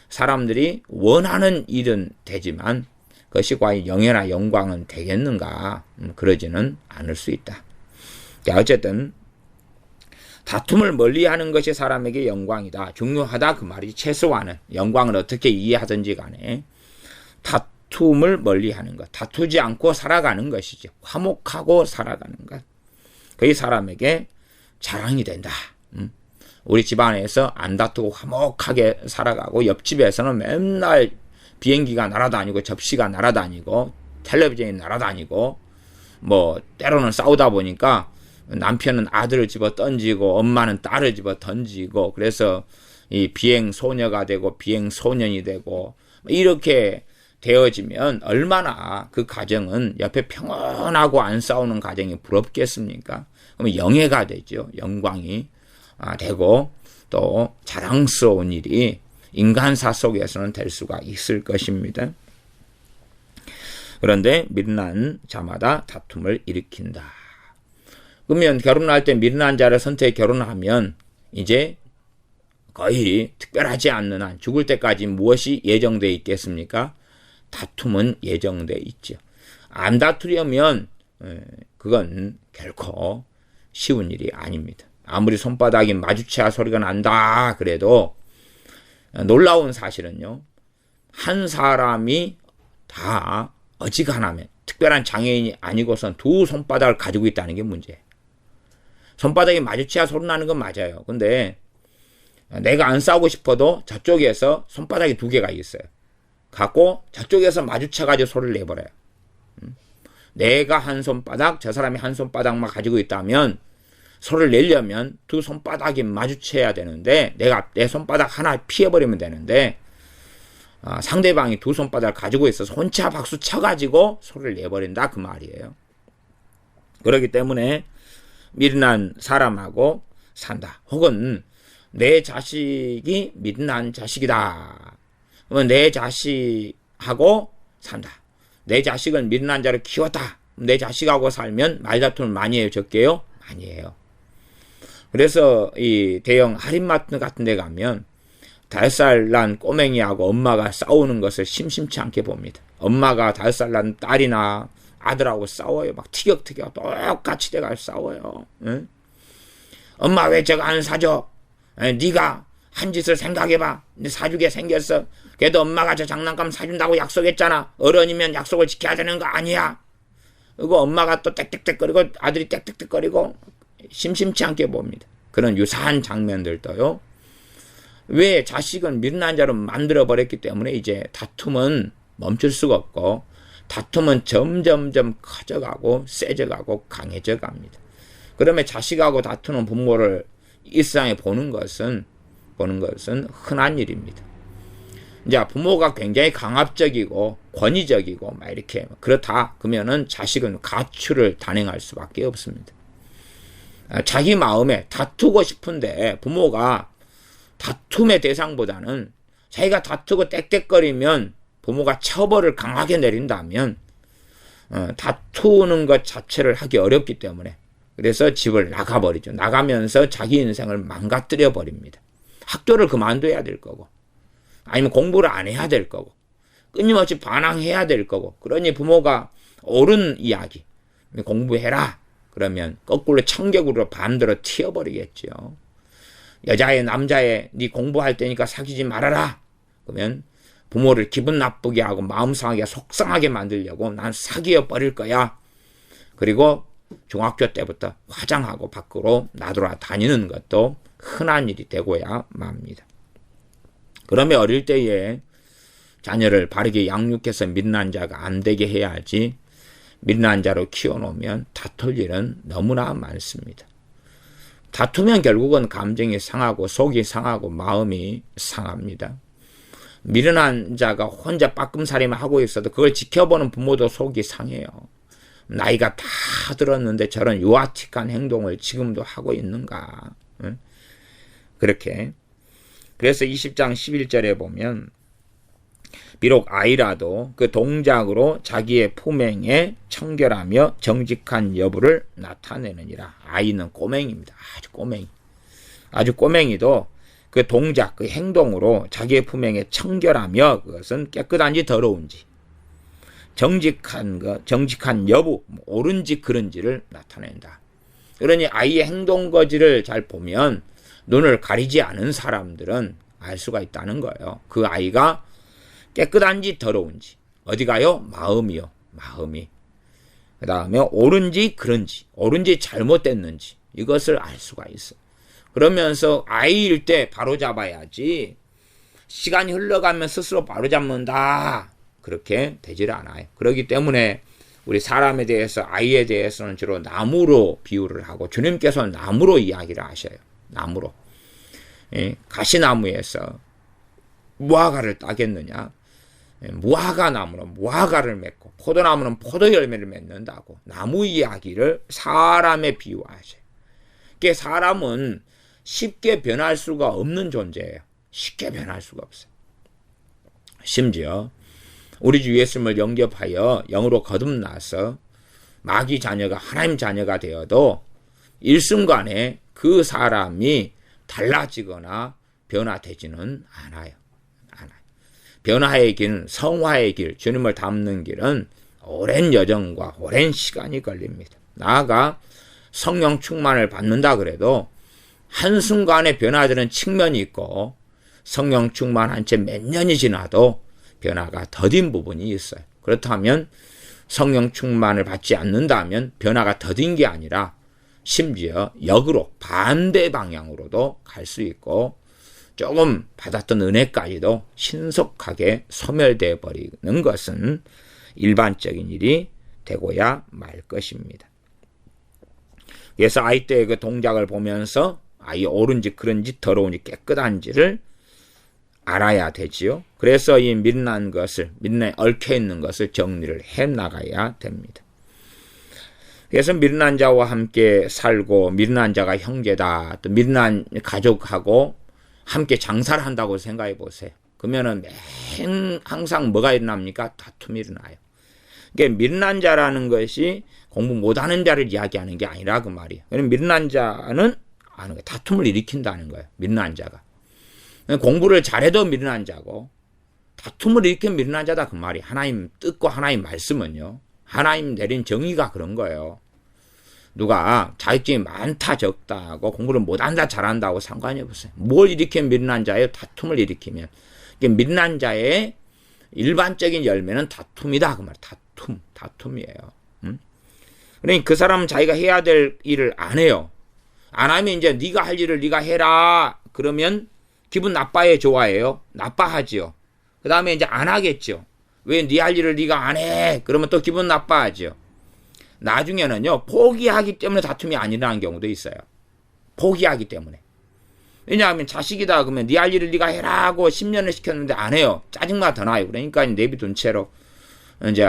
사람들이 원하는 일은 되지만 그것이 과연 영예나 영광은 되겠는가? 그러지는 않을 수 있다. 어쨌든 다툼을 멀리하는 것이 사람에게 영광이다. 중요하다 그 말이 최소한은 영광을 어떻게 이해하든지 간에 다툼을 멀리하는 것. 다투지 않고 살아가는 것이죠. 화목하고 살아가는 것. 그게 사람에게 자랑이 된다. 우리 집안에서 안 다투고 화목하게 살아가고 옆집에서는 맨날 비행기가 날아다니고 접시가 날아다니고 텔레비전이 날아다니고 뭐 때로는 싸우다 보니까 남편은 아들을 집어 던지고 엄마는 딸을 집어 던지고 그래서 이 비행 소녀가 되고 비행 소년이 되고 이렇게 되어지면 얼마나 그 가정은 옆에 평온하고 안 싸우는 가정이 부럽겠습니까? 그러면 영예가 되죠. 영광이 되고 또 자랑스러운 일이 인간사 속에서는 될 수가 있을 것입니다. 그런데 미련한 자마다 다툼을 일으킨다. 그러면 결혼할 때 미련한 자를 선택해 결혼하면 이제 거의 특별하지 않는 한 죽을 때까지 무엇이 예정되어 있겠습니까? 다툼은 예정되어 있죠. 안 다투려면 그건 결코 쉬운 일이 아닙니다. 아무리 손바닥이 마주쳐야 소리가 난다 그래도 놀라운 사실은요. 한 사람이 다 어지간하면 특별한 장애인이 아니고선 두 손바닥을 가지고 있다는 게 문제예요. 손바닥이 마주쳐야 소리 나는 건 맞아요. 근데 내가 안 싸우고 싶어도 저쪽에서 손바닥이 두 개가 있어요. 갖고 저쪽에서 마주쳐가지고 소리를 내버려요. 내가 한 손바닥, 저 사람이 한 손바닥만 가지고 있다면 소리를 내려면 두 손바닥이 마주쳐야 되는데 내가 내 손바닥 하나 피해버리면 되는데 상대방이 두 손바닥을 가지고 있어서 혼자 박수 쳐가지고 소리를 내버린다 그 말이에요. 그렇기 때문에 미련한 사람하고 산다. 혹은 내 자식이 미련한 자식이다. 그러면 내 자식하고 산다. 내 자식은 미련한 자를 키웠다. 내 자식하고 살면 말다툼을 많이 해요? 적게 해요? 많이 해요. 그래서 이 대형 할인마트 같은 데 가면 5살 난 꼬맹이하고 엄마가 싸우는 것을 심심치 않게 봅니다. 엄마가 5살 난 딸이나 아들하고 싸워요. 막 티격태격 똑같이 돼가 싸워요. 응? 엄마 왜 저거 안 사줘? 네가 한 짓을 생각해봐. 사주게 생겼어. 그래도 엄마가 저 장난감 사준다고 약속했잖아. 어른이면 약속을 지켜야 되는 거 아니야? 그리고 엄마가 또 땡땡땡거리고 아들이 땡땡땡거리고 심심치 않게 봅니다. 그런 유사한 장면들도요. 왜 자식은 미련한 자로 만들어버렸기 때문에 이제 다툼은 멈출 수가 없고 다툼은 점점점 커져가고 세져가고 강해져 갑니다. 그러면 자식하고 다투는 부모를 일상에 보는 것은 흔한 일입니다. 이제 부모가 굉장히 강압적이고 권위적이고 막 이렇게 그렇다 그러면은 자식은 가출을 단행할 수밖에 없습니다. 자기 마음에 다투고 싶은데 부모가 다툼의 대상보다는 자기가 다투고 떽떽거리면 부모가 처벌을 강하게 내린다면 다투는 것 자체를 하기 어렵기 때문에 그래서 집을 나가버리죠. 나가면서 자기 인생을 망가뜨려 버립니다. 학교를 그만둬야 될 거고 아니면 공부를 안 해야 될 거고 끊임없이 반항해야 될 거고 그러니 부모가 옳은 이야기 공부해라 그러면 거꾸로 청격으로 반대로 튀어버리겠죠. 여자애 남자애 네 공부할 때니까 사귀지 말아라 그러면 부모를 기분 나쁘게 하고 마음 상하게 속상하게 만들려고 난 사귀어 버릴 거야. 그리고 중학교 때부터 화장하고 밖으로 나돌아다니는 것도 흔한 일이 되고야 맙니다. 그러면 어릴 때에 자녀를 바르게 양육해서 미련한 자가 안 되게 해야지 미련한 자로 키워놓으면 다툴 일은 너무나 많습니다. 다투면 결국은 감정이 상하고 속이 상하고 마음이 상합니다. 미련한 자가 혼자 빠끔살이만 하고 있어도 그걸 지켜보는 부모도 속이 상해요. 나이가 다 들었는데 저런 유아틱한 행동을 지금도 하고 있는가. 그렇게. 그래서 20장 11절에 보면 비록 아이라도 그 동작으로 자기의 품행에 청결하며 정직한 여부를 나타내느니라. 아이는 꼬맹이입니다. 아주 꼬맹이. 아주 꼬맹이도 그 동작, 그 행동으로 자기의 품행에 청결하며 그것은 깨끗한지 더러운지 정직한 것, 정직한 여부, 옳은지 그른지를 나타낸다. 그러니 아이의 행동 거지를 잘 보면 눈을 가리지 않은 사람들은 알 수가 있다는 거예요. 그 아이가 깨끗한지 더러운지 어디가요? 마음이요. 마음이. 그 다음에 옳은지 그른지 옳은지 잘못됐는지 이것을 알 수가 있어. 그러면서 아이일 때 바로잡아야지 시간이 흘러가면 스스로 바로잡는다. 그렇게 되질 않아요. 그렇기 때문에 우리 사람에 대해서 아이에 대해서는 주로 나무로 비유를 하고 주님께서는 나무로 이야기를 하셔요. 나무로. 가시나무에서 무화과를 따겠느냐. 무화과 나무는 무화과를 맺고 포도나무는 포도 열매를 맺는다고 나무 이야기를 사람에 비유하셔요. 그게 사람은 쉽게 변할 수가 없는 존재예요. 쉽게 변할 수가 없어요. 심지어 우리 주 예수님을 영접하여 영으로 거듭나서 마귀 자녀가 하나님 자녀가 되어도 일순간에 그 사람이 달라지거나 변화되지는 않아요. 변화의 길, 성화의 길, 주님을 닮는 길은 오랜 여정과 오랜 시간이 걸립니다. 나아가 성령 충만을 받는다 그래도 한순간에 변화되는 측면이 있고 성령 충만한 채 몇 년이 지나도 변화가 더딘 부분이 있어요. 그렇다면 성령 충만을 받지 않는다면 변화가 더딘 게 아니라 심지어 역으로 반대 방향으로도 갈 수 있고 조금 받았던 은혜까지도 신속하게 소멸되어 버리는 것은 일반적인 일이 되고야 말 것입니다. 그래서 아이 때의 그 동작을 보면서 아이 옳은지 그런지 더러운지 깨끗한지를 알아야 되지요. 그래서 이 미련한 것을, 미련에 얽혀있는 것을 정리를 해나가야 됩니다. 그래서 미련한 자와 함께 살고 미련한 자가 형제다, 또 미련한 가족하고 함께 장사를 한다고 생각해 보세요. 그러면은 항상 뭐가 일어납니까? 다툼이 일어나요. 그러니까 미련한 자라는 것이 공부 못하는 자를 이야기하는 게 아니라 그 말이에요. 왜냐면 미련한 자는 다툼을 일으킨다는 거예요. 미련한 자가. 공부를 잘해도 미련한 자고 다툼을 일으킨 미련한 자다 그 말이. 하나님 뜻과 하나님 말씀은요, 하나님 내린 정의가 그런 거예요. 누가 자격증이 많다 적다 하고 공부를 못한다 잘한다고 상관이 없어요. 뭘 일으키면 미련한 자예요? 다툼을 일으키면. 미련한 자의 일반적인 열매는 다툼이다 그 말. 다툼이에요. 그러니까 그 사람은 자기가 해야 될 일을 안 해요. 안 하면 이제 네가 할 일을 네가 해라 그러면 기분 나빠해 좋아해요? 나빠하지요. 그 다음에 이제 안 하겠죠. 왜 네 할 일을 네가 안 해? 그러면 또 기분 나빠하죠. 나중에는요, 포기하기 때문에 다툼이 안 일어나는 경우도 있어요. 포기하기 때문에. 왜냐하면 자식이다 그러면 네 할 일을 네가 해라 하고 10년을 시켰는데 안 해요. 짜증나 더 나요. 그러니까 내비둔 채로 이제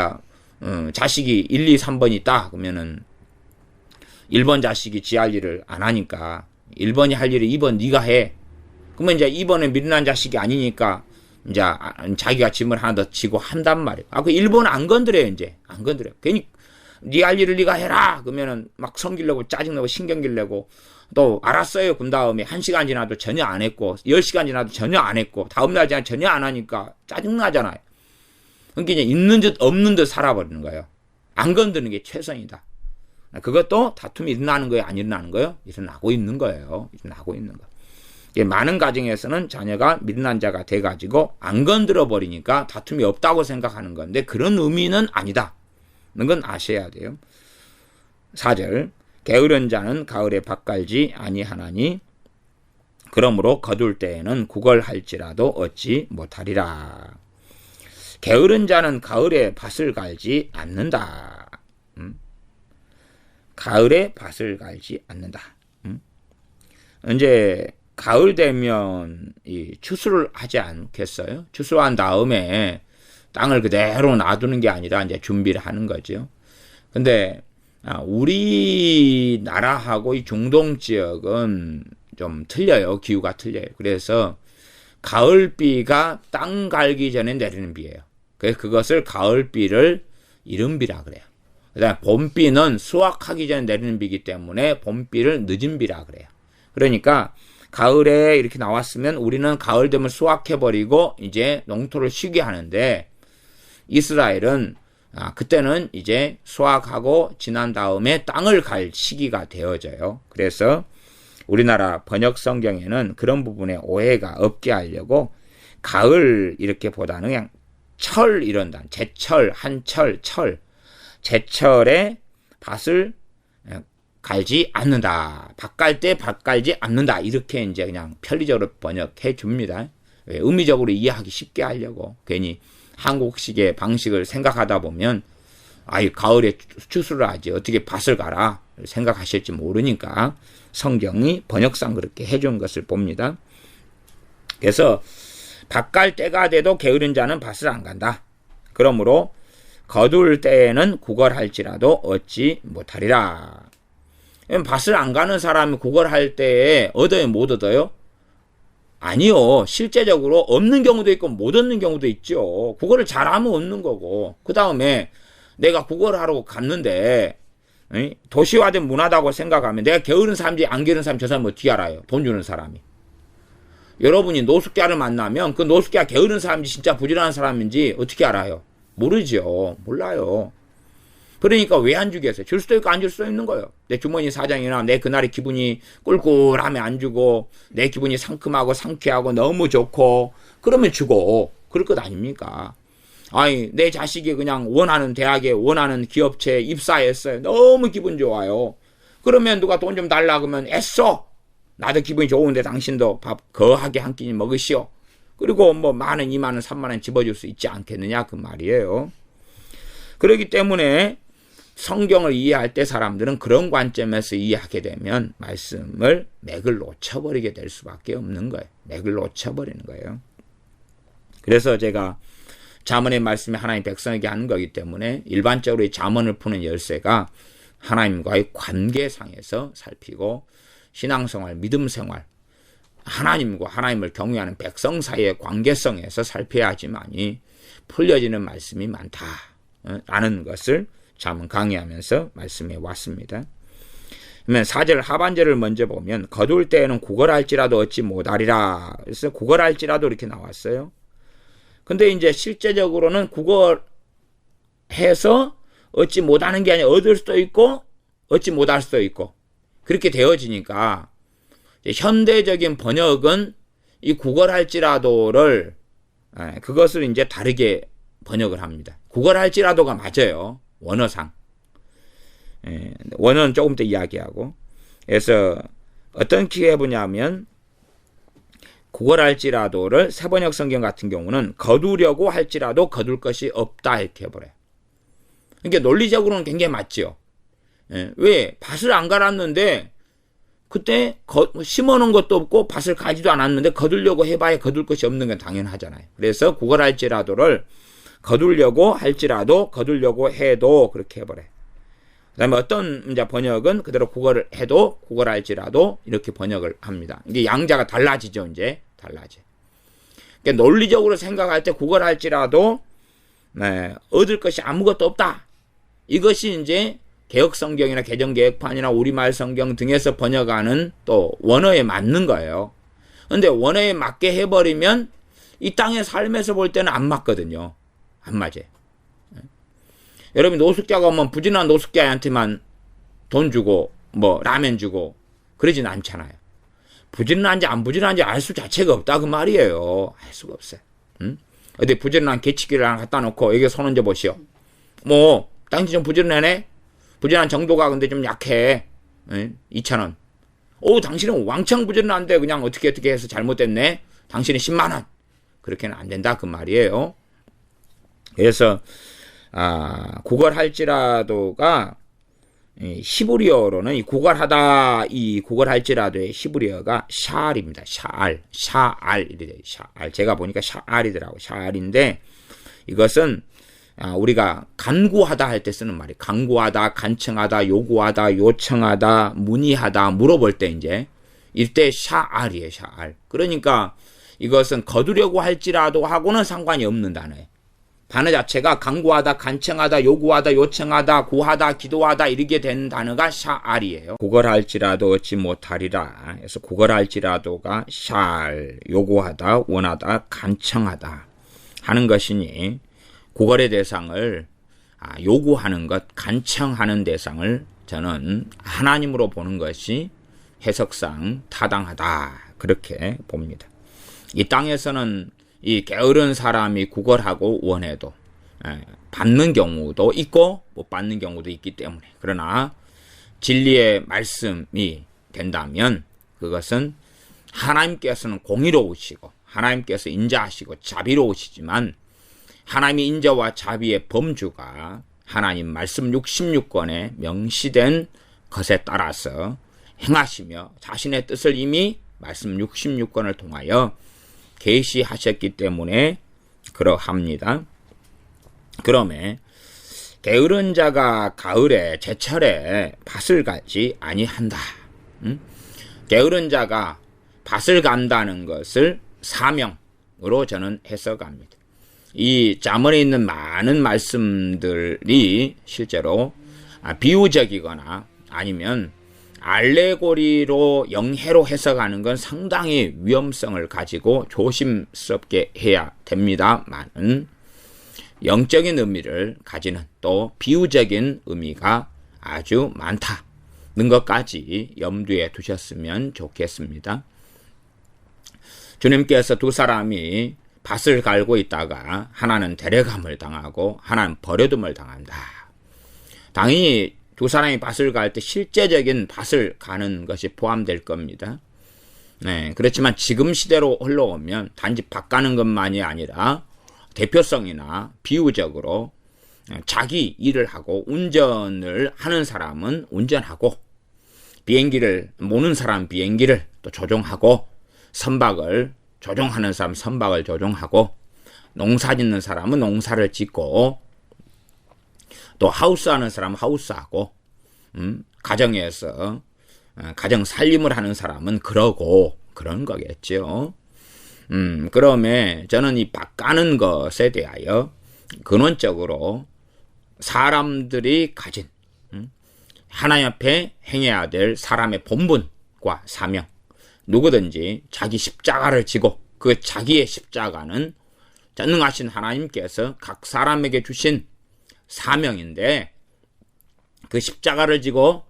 자식이 1, 2, 3번이 있다 그러면은 1번 자식이 지 할 일을 안 하니까 1번이 할 일을 2번 네가 해. 그러면 이제 2번에 미련한 자식이 아니니까 이제 자기가 짐을 하나 더 지고 한단 말이에요. 그 1번은 안 건드려요. 이제 안 건드려요. 괜히 네 할 일을 네가 해라 그러면은 막 성질내고 짜증내고 신경질 내고 또 알았어요. 그 다음에 1시간 지나도 전혀 안 했고 10시간 지나도 전혀 안 했고 다음날 지나 전혀 안 하니까 짜증나잖아요. 그러니까 이제 있는 듯 없는 듯 살아버리는 거예요. 안 건드는 게 최선이다. 그것도 다툼이 일어나는 거예요? 안 일어나는 거예요? 일어나고 있는 거예요. 일어나고 있는 거. 많은 가정에서는 자녀가 미련한 자가 돼가지고 안 건드려 버리니까 다툼이 없다고 생각하는 건데 그런 의미는 아니다. 는 건 아셔야 돼요. 4절 게으른 자는 가을에 밭 갈지 아니하나니 그러므로 거둘 때에는 구걸할지라도 얻지 못하리라. 게으른 자는 가을에 밭을 갈지 않는다. 가을에 밭을 갈지 않는다. 이제 가을 되면 이 추수를 하지 않겠어요? 추수한 다음에 땅을 그대로 놔두는 게 아니라 이제 준비를 하는 거죠. 근데 우리나라하고 이 중동 지역은 좀 틀려요. 기후가 틀려요. 그래서 가을비가 땅 갈기 전에 내리는 비예요. 그래서 그것을 가을비를 이른비라 그래요. 그다음에 봄비는 수확하기 전에 내리는 비이기 때문에 봄비를 늦은 비라 그래요. 그러니까 가을에 이렇게 나왔으면 우리는 가을 되면 수확해버리고 이제 농토를 쉬게 하는데 이스라엘은 그때는 이제 수확하고 지난 다음에 땅을 갈 시기가 되어져요. 그래서 우리나라 번역 성경에는 그런 부분에 오해가 없게 하려고 가을 이렇게 보다는 그냥 철 이런 단, 제철, 한철, 철, 제철에 밭을 갈지 않는다. 밭 갈 때 밭 갈지 않는다. 이렇게 이제 그냥 편리적으로 번역해 줍니다. 의미적으로 이해하기 쉽게 하려고 괜히 한국식의 방식을 생각하다 보면 가을에 추수를 하지 어떻게 밭을 가라 생각하실지 모르니까 성경이 번역상 그렇게 해준 것을 봅니다. 그래서 밭 갈 때가 돼도 게으른 자는 밭을 안 간다. 그러므로 거둘 때에는 구걸할지라도 얻지 못하리라. 밭을 안 가는 사람이 구걸할 때에 얻어요? 못 얻어요? 아니요. 실제적으로 없는 경우도 있고 못 얻는 경우도 있죠. 구걸을 잘하면 얻는 거고 그 다음에 내가 구걸을 하러 갔는데 도시화된 문화다고 생각하면 내가 게으른 사람인지 안 게으른 사람인지 저 사람이 어떻게 알아요? 돈 주는 사람이. 여러분이 노숙자를 만나면 그 노숙자 게으른 사람인지 진짜 부지런한 사람인지 어떻게 알아요? 모르죠. 몰라요. 그러니까 왜 안 주겠어요? 줄 수도 있고 안 줄 수도 있는 거예요. 내 주머니 사정이나 내 그날의 기분이 꿀꿀하면 안 주고 내 기분이 상큼하고 상쾌하고 너무 좋고 그러면 주고 그럴 것 아닙니까? 아니 내 자식이 그냥 원하는 대학에 원하는 기업체에 입사했어요. 너무 기분 좋아요. 그러면 누가 돈 좀 달라 그러면 애써. 나도 기분이 좋은데 당신도 밥 거하게 한 끼니 먹으시오. 그리고 뭐 10,000원, 20,000원, 30,000원 집어줄 수 있지 않겠느냐 그 말이에요. 그렇기 때문에 성경을 이해할 때 사람들은 그런 관점에서 이해하게 되면 말씀을 맥을 놓쳐버리게 될 수밖에 없는 거예요. 맥을 놓쳐버리는 거예요. 그래서 제가 잠언의 말씀이 하나님 백성에게 하는 거기 때문에 일반적으로 이 잠언을 푸는 열쇠가 하나님과의 관계상에서 살피고 신앙생활, 믿음생활, 하나님과 하나님을 경외하는 백성 사이의 관계성에서 살펴야 하지만이 풀려지는 말씀이 많다라는 것을 잠언 강의하면서 말씀해 왔습니다. 그러면 4절 하반절을 먼저 보면 거둘 때에는 구걸할지라도 얻지 못하리라. 그래서 구걸할지라도 이렇게 나왔어요. 근데 이제 실제적으로는 구걸해서 얻지 못하는 게 아니라 얻을 수도 있고 얻지 못할 수도 있고 그렇게 되어지니까 현대적인 번역은 이 구걸할지라도를 그것을 이제 다르게 번역을 합니다. 구걸할지라도가 맞아요. 원어상. 원어는 조금 더 이야기하고. 그래서 어떤 기회 보냐면 구걸할지라도를 새번역 성경 같은 경우는 거두려고 할지라도 거둘 것이 없다 이렇게 해버려요. 그러니까 논리적으로는 굉장히 맞죠. 왜? 밭을 안 갈았는데 그때 심어놓은 것도 없고 밭을 가지도 않았는데 거두려고 해봐야 거둘 것이 없는 건 당연하잖아요. 그래서 구걸할지라도를 거두려고 할지라도 거두려고 해도 그렇게 해버려요. 그 다음에 어떤 이제 번역은 그대로 구걸을 해도 구걸할지라도 이렇게 번역을 합니다. 이게 양자가 달라지죠. 이제 달라져. 그러니까 논리적으로 생각할 때 구걸할지라도 얻을 것이 아무것도 없다. 이것이 이제 개혁성경이나 개정개혁판이나 우리말 성경 등에서 번역하는 또 원어에 맞는 거예요. 근데 원어에 맞게 해버리면 이 땅의 삶에서 볼 때는 안 맞거든요. 안 맞아요. 여러분 노숙자가 오면 부지런한 노숙자한테만 돈 주고 뭐 라면 주고 그러진 않잖아요. 부지런한지 안 부지런한지 알 수 자체가 없다 그 말이에요. 알 수가 없어요. 어디 부지런한 개치기를 하나 갖다 놓고 여기 손 얹어 보시오. 뭐 당신 좀 부지런하네? 부지런한 정도가 근데 좀 약해. 2,000원. 오, 당신은 왕창 부지런한데 그냥 어떻게 해서 잘못됐네? 당신은 10만 원. 그렇게는 안 된다 그 말이에요. 그래서 구걸할지라도가 히브리어로는 이 구걸하다 이 구걸할지라도의 히브리어가 샤알입니다. 샤알 이래 샤알. 제가 보니까 샤알이더라고. 샤알인데 이것은 우리가 간구하다 할 때 쓰는 말이에요. 간구하다, 간청하다, 요구하다, 요청하다, 문의하다, 물어볼 때 이제 이때 샤알이에요. 샤알. 그러니까 이것은 거두려고 할지라도 하고는 상관이 없는 단어예요. 단어 자체가 간구하다, 간청하다, 요구하다, 요청하다, 구하다, 기도하다 이렇게 되는 단어가 샤알이에요. 구걸할지라도 얻지 못하리라. 그래서 구걸할지라도가 샤알, 요구하다, 원하다, 간청하다 하는 것이니 구걸의 대상을 요구하는 것, 간청하는 대상을 저는 하나님으로 보는 것이 해석상 타당하다 그렇게 봅니다. 이 땅에서는 이 게으른 사람이 구걸하고 원해도 받는 경우도 있고 못 받는 경우도 있기 때문에 그러나 진리의 말씀이 된다면 그것은 하나님께서는 공의로우시고 하나님께서 인자하시고 자비로우시지만 하나님의 인자와 자비의 범주가 하나님 말씀 66권에 명시된 것에 따라서 행하시며 자신의 뜻을 이미 말씀 66권을 통하여 계시하셨기 때문에 그러합니다. 그러면 게으른 자가 가을에 제철에 밭을 갈지 아니한다. 게으른 자가 밭을 간다는 것을 사명으로 저는 해석합니다. 이 잠언에 있는 많은 말씀들이 실제로 비유적이거나 아니면 알레고리로 영해로 해석하는 건 상당히 위험성을 가지고 조심스럽게 해야 됩니다만 영적인 의미를 가지는 또 비유적인 의미가 아주 많다는 것까지 염두에 두셨으면 좋겠습니다. 주님께서 두 사람이 밭을 갈고 있다가 하나는 데려감을 당하고 하나는 버려둠을 당한다. 당연히 두 사람이 밭을 갈 때 실제적인 밭을 가는 것이 포함될 겁니다. 네, 그렇지만 지금 시대로 흘러오면 단지 밭 가는 것만이 아니라 대표성이나 비유적으로 자기 일을 하고 운전을 하는 사람은 운전하고 비행기를 모는 사람 비행기를 또 조종하고 선박을 조종하는 사람 선박을 조종하고 농사 짓는 사람은 농사를 짓고 또 하우스하는 사람은 하우스하고 가정에서 가정 살림을 하는 사람은 그러고 그런 거겠죠. 그러면 저는 이 밭 가는 것에 대하여 근원적으로 사람들이 가진 하나님 앞에 행해야 될 사람의 본분과 사명, 누구든지 자기 십자가를 지고 그 자기의 십자가는 전능하신 하나님께서 각 사람에게 주신 사명인데 그 십자가를 지고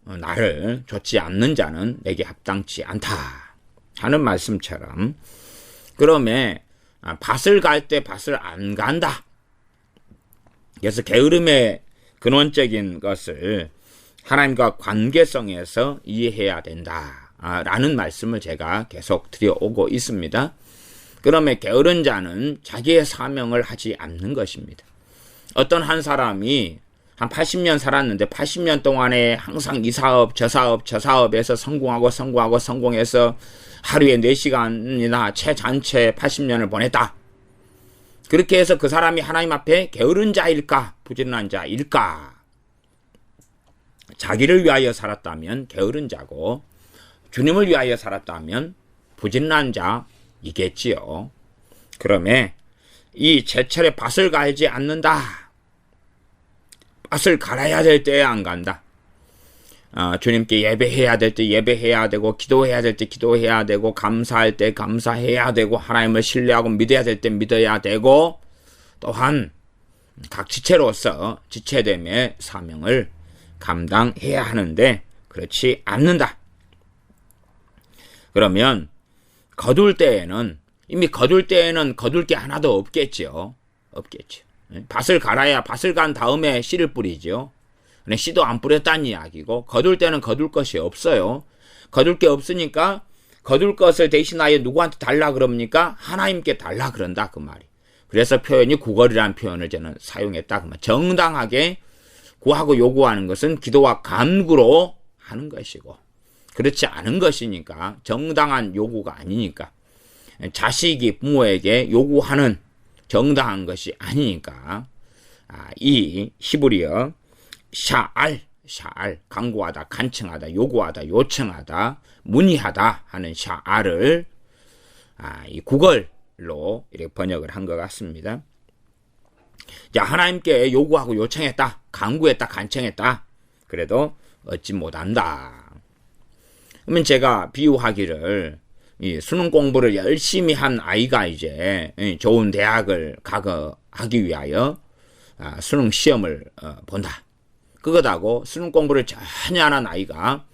나를 좇지 않는 자는 내게 합당치 않다 하는 말씀처럼 그러면 밭을 갈 때 밭을 안 간다. 그래서 게으름의 근원적인 것을 하나님과 관계성에서 이해해야 된다 라는 말씀을 제가 계속 드려오고 있습니다. 그러면 게으른 자는 자기의 사명을 하지 않는 것입니다. 어떤 한 사람이 한 80년 살았는데 80년 동안에 항상 이 사업 저 사업에서 성공해서 하루에 4시간이나 최장체 80년을 보냈다. 그렇게 해서 그 사람이 하나님 앞에 게으른 자일까 부지런한 자일까? 자기를 위하여 살았다면 게으른 자고 주님을 위하여 살았다면 부지런한 자이겠지요. 그러면 이 제철에 밭을 갈지 않는다. 밭을 갈아야 될 때에 안 간다. 주님께 예배해야 될 때 예배해야 되고 기도해야 될 때 기도해야 되고 감사할 때 감사해야 되고 하나님을 신뢰하고 믿어야 될 때 믿어야 되고 또한 각 지체로서 지체됨의 사명을 감당해야 하는데 그렇지 않는다. 그러면 거둘 때에는 이미 거둘 때에는 거둘 게 하나도 없겠죠. 밭을 갈아야 밭을 간 다음에 씨를 뿌리죠. 근데 씨도 안 뿌렸다는 이야기고 거둘 때는 거둘 것이 없어요. 거둘 게 없으니까 거둘 것을 대신하여 누구한테 달라 그럽니까? 하나님께 달라 그런다 그 말이. 그래서 표현이 구걸이라는 표현을 저는 사용했다 그 말. 정당하게 구하고 요구하는 것은 기도와 간구로 하는 것이고 그렇지 않은 것이니까 정당한 요구가 아니니까 자식이 부모에게 요구하는 정당한 것이 아니니까 이 히브리어 샤알 간구하다 간청하다 요구하다 요청하다 문의하다 하는 샤알을 이 구걸로 이렇게 번역을 한 것 같습니다. 자, 하나님께 요구하고 요청했다 간구했다 간청했다 그래도 얻지 못한다. 그러면 제가 비유하기를 이 수능 공부를 열심히 한 아이가 이제 좋은 대학을 하기 위하여 수능 시험을 본다. 그것하고 수능 공부를 전혀 안 한 아이가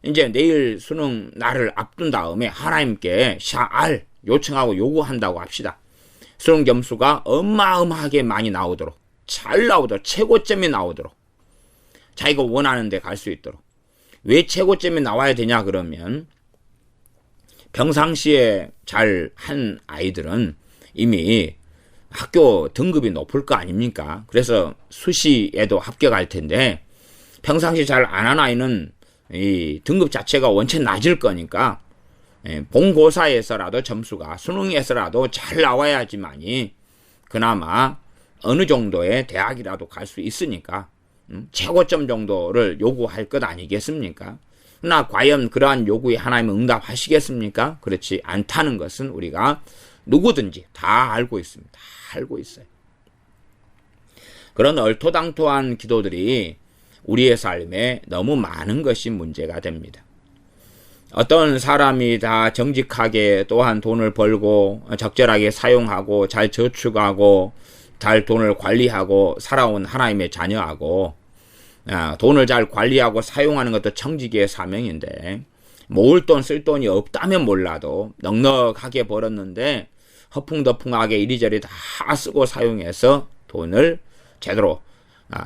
이제 내일 수능 날을 앞둔 다음에 하나님께 샤알 요청하고 요구한다고 합시다. 수능 점수가 어마어마하게 많이 나오도록 잘 나오도록 최고점이 나오도록 자기가 원하는 데 갈 수 있도록. 왜 최고점이 나와야 되냐 그러면 평상시에 잘 한 아이들은 이미 학교 등급이 높을 거 아닙니까? 그래서 수시에도 합격할 텐데 평상시 잘 안 한 아이는 이 등급 자체가 원체 낮을 거니까 본고사에서라도 점수가 수능에서라도 잘 나와야지만이 그나마 어느 정도의 대학이라도 갈 수 있으니까 최고점 정도를 요구할 것 아니겠습니까? 그러나 과연 그러한 요구에 하나님은 응답하시겠습니까? 그렇지 않다는 것은 우리가 누구든지 다 알고 있습니다. 다 알고 있어요. 그런 얼토당토한 기도들이 우리의 삶에 너무 많은 것이 문제가 됩니다. 어떤 사람이 다 정직하게 또한 돈을 벌고 적절하게 사용하고 잘 저축하고 잘 돈을 관리하고 살아온 하나님의 자녀하고 돈을 잘 관리하고 사용하는 것도 청지기의 사명인데 모을 돈 쓸 돈이 없다면 몰라도 넉넉하게 벌었는데 허풍덕풍하게 이리저리 다 쓰고 사용해서 돈을 제대로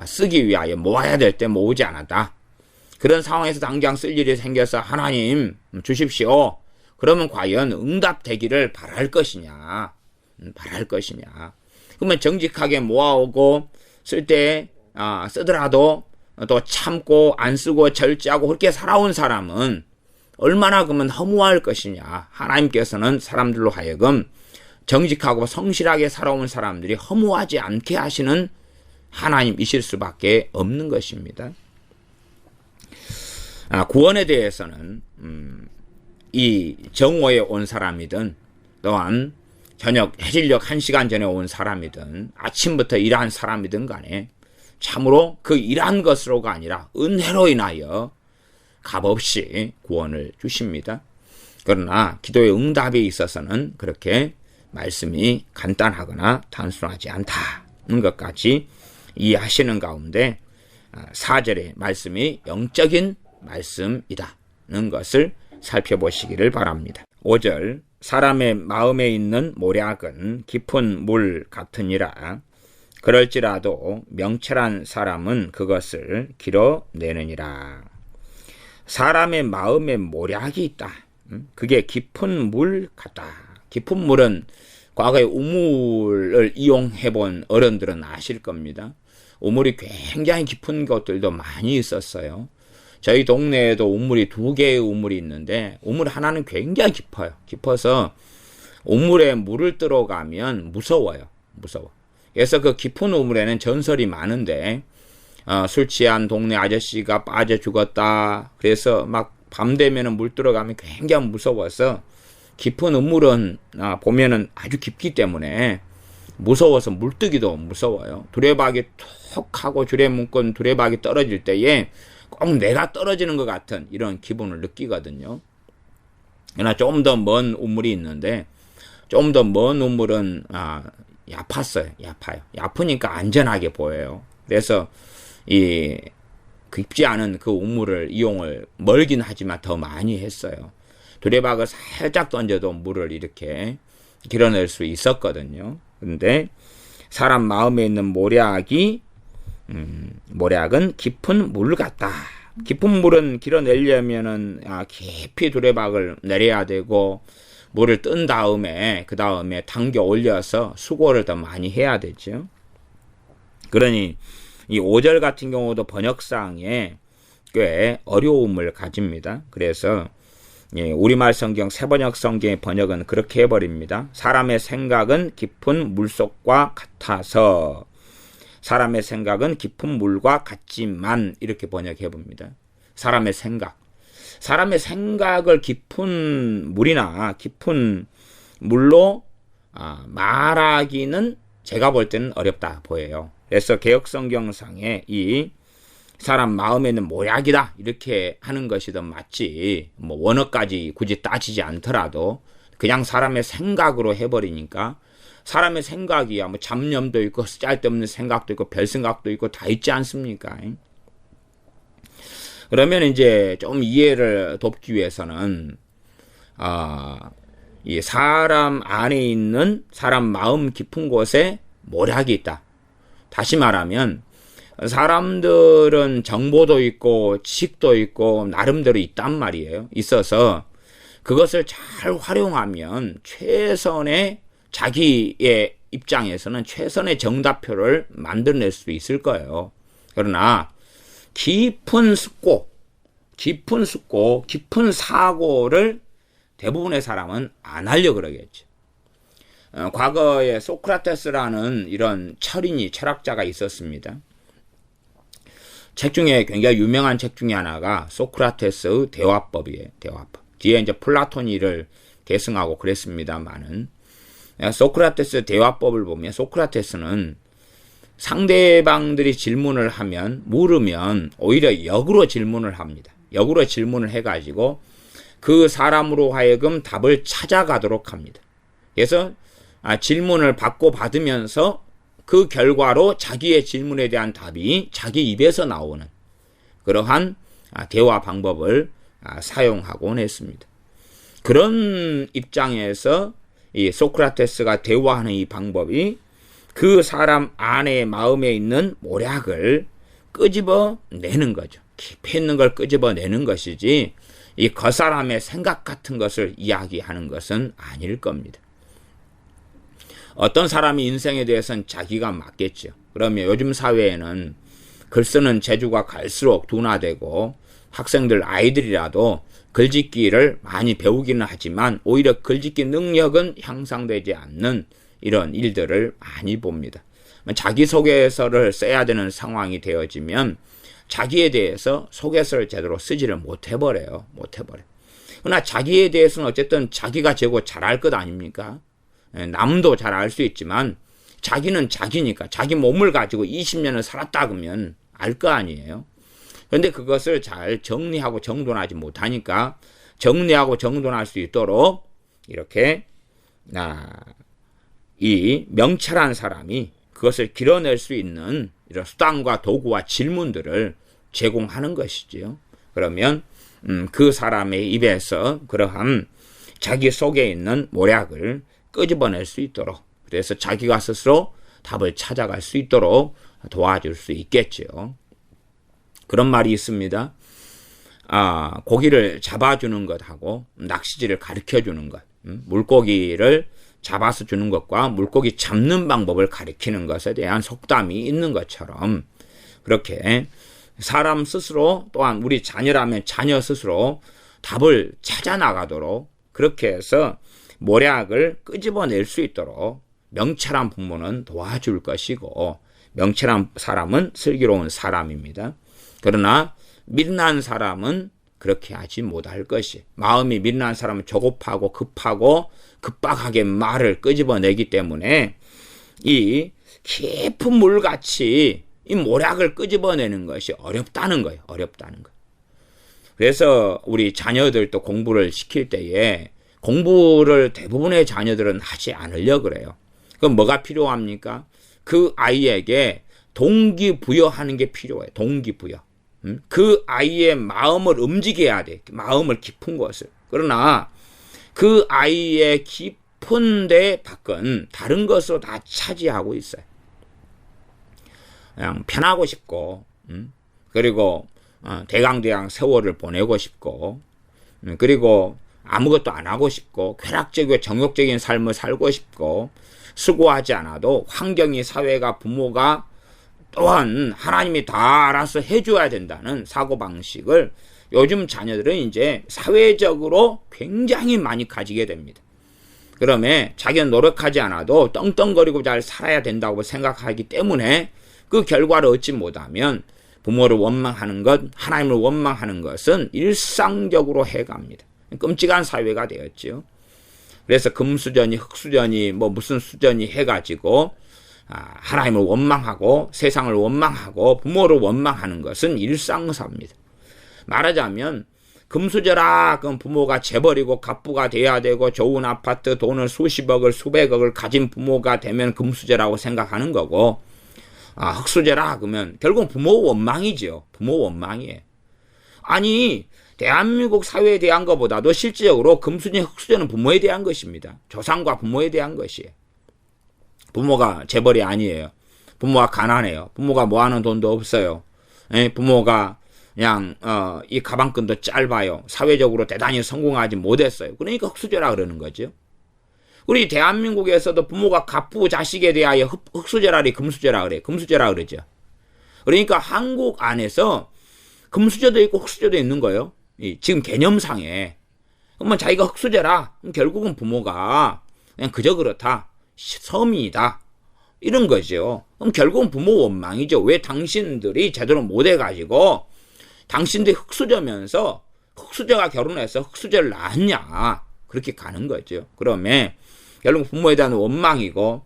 쓰기 위하여 모아야 될 때 모으지 않았다. 그런 상황에서 당장 쓸 일이 생겨서 하나님 주십시오. 그러면 과연 응답되기를 바랄 것이냐? 바랄 것이냐? 그러면 정직하게 모아오고 쓸 때 쓰더라도 또 참고 안 쓰고 절제하고 그렇게 살아온 사람은 얼마나 그러면 허무할 것이냐? 하나님께서는 사람들로 하여금 정직하고 성실하게 살아온 사람들이 허무하지 않게 하시는 하나님이실 수밖에 없는 것입니다. 구원에 대해서는 이 정오에 온 사람이든 또한 저녁 해질녘 1시간 전에 온 사람이든 아침부터 일한 사람이든 간에 참으로 그 일한 것으로가 아니라 은혜로 인하여 값없이 구원을 주십니다. 그러나 기도의 응답에 있어서는 그렇게 말씀이 간단하거나 단순하지 않다는 것까지 이해하시는 가운데 4절의 말씀이 영적인 말씀이다는 것을 살펴보시기를 바랍니다. 5절 사람의 마음에 있는 모략은 깊은 물 같으니라. 그럴지라도 명철한 사람은 그것을 길어내느니라. 사람의 마음에 모략이 있다. 그게 깊은 물 같다. 깊은 물은 과거에 우물을 이용해 본 어른들은 아실 겁니다. 우물이 굉장히 깊은 것들도 많이 있었어요. 저희 동네에도 우물이 2개의 우물이 있는데 우물 하나는 굉장히 깊어요. 깊어서 우물에 물을 들어가면 무서워요. 무서워. 그래서 그 깊은 우물에는 전설이 많은데 술 취한 동네 아저씨가 빠져 죽었다. 그래서 막 밤 되면은 물 들어가면 굉장히 무서워서 깊은 우물은 보면은 아주 깊기 때문에 무서워서 물뜨기도 무서워요. 두레박이 툭 하고 줄에 묶은 두레박이 떨어질 때에 꼭 내가 떨어지는 것 같은 이런 기분을 느끼거든요. 그러나 좀 더 먼 우물이 있는데 좀 더 먼 우물은 얕아요. 얕으니까 안전하게 보여요. 그래서 이 깊지 않은 그 우물을 이용을 멀긴 하지만 더 많이 했어요. 두레박을 살짝 던져도 물을 이렇게 길어낼 수 있었거든요. 그런데 사람 마음에 있는 모략은 깊은 물 같다. 깊은 물은 길어내려면은 깊이 두레박을 내려야 되고 물을 뜬 다음에 그 다음에 당겨 올려서 수고를 더 많이 해야 되죠. 그러니 이 5절 같은 경우도 번역상에 꽤 어려움을 가집니다. 그래서 우리말 성경 새번역 성경의 번역은 그렇게 해버립니다. 사람의 생각은 깊은 물속과 같아서 사람의 생각은 깊은 물과 같지만 이렇게 번역해봅니다. 사람의 생각을 깊은 물이나 깊은 물로 말하기는 제가 볼 때는 어렵다 보여요. 그래서 개역성경상에 이 사람 마음에 있는 모략이다 이렇게 하는 것이 더 맞지 뭐 원어까지 굳이 따지지 않더라도 그냥 사람의 생각으로 해버리니까 사람의 생각이야 뭐 잡념도 있고 쓸데없는 생각도 있고 별 생각도 있고 다 있지 않습니까? 그러면 이제 좀 이해를 돕기 위해서는 이 사람 안에 있는 사람 마음 깊은 곳에 모략이 있다. 다시 말하면 사람들은 정보도 있고 지식도 있고 나름대로 있단 말이에요. 있어서 그것을 잘 활용하면 최선의 자기의 입장에서는 최선의 정답표를 만들어낼 수 있을 거예요. 그러나 깊은 사고를 대부분의 사람은 안 하려고 그러겠죠. 과거에 소크라테스라는 이런 철학자가 있었습니다. 책 중에 굉장히 유명한 책 중에 하나가 소크라테스의 대화법이에요. 대화법. 뒤에 이제 플라톤이 이를 계승하고 그랬습니다만은 소크라테스 대화법을 보면 소크라테스는 상대방들이 질문을 하면, 물으면 오히려 역으로 질문을 합니다. 역으로 질문을 해가지고 그 사람으로 하여금 답을 찾아가도록 합니다. 그래서 질문을 받고 받으면서 그 결과로 자기의 질문에 대한 답이 자기 입에서 나오는 그러한 대화 방법을 사용하곤 했습니다. 그런 입장에서 이 소크라테스가 대화하는 이 방법이 그 사람 안에 마음에 있는 모략을 끄집어내는 거죠. 깊이 있는 걸 끄집어내는 것이지 이 겉사람의 생각 같은 것을 이야기하는 것은 아닐 겁니다. 어떤 사람이 인생에 대해서는 자기가 맞겠죠. 그러면 요즘 사회에는 글 쓰는 재주가 갈수록 둔화되고 학생들 아이들이라도 글짓기를 많이 배우기는 하지만 오히려 글짓기 능력은 향상되지 않는 이런 일들을 많이 봅니다. 자기소개서를 써야 되는 상황이 되어지면 자기에 대해서 소개서를 제대로 쓰지를 못해버려요. 그러나 자기에 대해서는 어쨌든 자기가 제고 잘할 것 아닙니까? 남도 잘 알 수 있지만 자기는 자기니까 자기 몸을 가지고 20년을 살았다 그러면 알 거 아니에요. 그런데 그것을 잘 정리하고 정돈하지 못하니까 정리하고 정돈할 수 있도록 이렇게 이 명철한 사람이 그것을 길어낼 수 있는 이런 수단과 도구와 질문들을 제공하는 것이지요. 그러면 그 사람의 입에서 그러한 자기 속에 있는 모략을 끄집어낼 수 있도록, 그래서 자기가 스스로 답을 찾아갈 수 있도록 도와줄 수 있겠죠. 그런 말이 있습니다. 고기를 잡아주는 것하고 낚시질을 가르쳐주는 것, 물고기를 잡아서 주는 것과 물고기 잡는 방법을 가르치는 것에 대한 속담이 있는 것처럼 그렇게 사람 스스로, 또한 우리 자녀라면 자녀 스스로 답을 찾아 나가도록 그렇게 해서 모략을 끄집어낼 수 있도록 명철한 부모는 도와줄 것이고, 명철한 사람은 슬기로운 사람입니다. 그러나 미련한 사람은 그렇게 하지 못할 것이, 마음이 미련한 사람은 조급하고 급하고 급박하게 말을 끄집어내기 때문에 이 깊은 물같이 이 모략을 끄집어내는 것이 어렵다는 거예요. 그래서 우리 자녀들도 공부를 시킬 때에 공부를 대부분의 자녀들은 하지 않으려고 그래요. 그럼 뭐가 필요합니까? 그 아이에게 동기부여하는 게 필요해요. 동기부여. 그 아이의 마음을 움직여야 돼. 마음을 깊은 것을. 그러나 그 아이의 깊은 데 밖은 다른 것으로 다 차지하고 있어요. 그냥 편하고 싶고, 그리고 대강대강 세월을 보내고 싶고, 그리고 아무것도 안 하고 싶고, 쾌락적이고 정욕적인 삶을 살고 싶고, 수고하지 않아도 환경이, 사회가, 부모가 또한 하나님이 다 알아서 해줘야 된다는 사고방식을 요즘 자녀들은 이제 사회적으로 굉장히 많이 가지게 됩니다. 그러면 자기는 노력하지 않아도 떵떵거리고 잘 살아야 된다고 생각하기 때문에 그 결과를 얻지 못하면 부모를 원망하는 것, 하나님을 원망하는 것은 일상적으로 해갑니다. 끔찍한 사회가 되었죠. 그래서 금수저니 흙수저니 무슨 수저니 해가지고 하나님을 원망하고 세상을 원망하고 부모를 원망하는 것은 일상사입니다. 말하자면 금수저라 그럼 부모가 재벌이고 갑부가 돼야 되고 좋은 아파트 돈을 수십억을 수백억을 가진 부모가 되면 금수저라고 생각하는 거고, 흙수저라 그러면 결국 부모 원망이죠. 부모 원망이에요. 아니 대한민국 사회에 대한 것보다도 실질적으로 금수저 흙수저는 부모에 대한 것입니다. 조상과 부모에 대한 것이에요. 부모가 재벌이 아니에요. 부모가 가난해요. 부모가 모아놓은 돈도 없어요. 부모가 그냥 이 가방끈도 짧아요. 사회적으로 대단히 성공하지 못했어요. 그러니까 흙수저라 그러는 거죠. 우리 대한민국에서도 부모가 갑부 자식에 대하여 흙수저라리 금수저라 그래요. 금수저라 그러죠. 그러니까 한국 안에서 금수저도 있고 흙수저도 있는 거예요. 지금 개념상에. 그러면 자기가 흙수저라. 그럼 결국은 부모가 그냥 그저 그렇다. 서민이다. 이런 거죠. 그럼 결국은 부모 원망이죠. 왜 당신들이 제대로 못해가지고 당신들이 흙수저면서 흙수저가 결혼해서 흙수저를 낳았냐. 그렇게 가는 거죠. 그러면 결국 부모에 대한 원망이고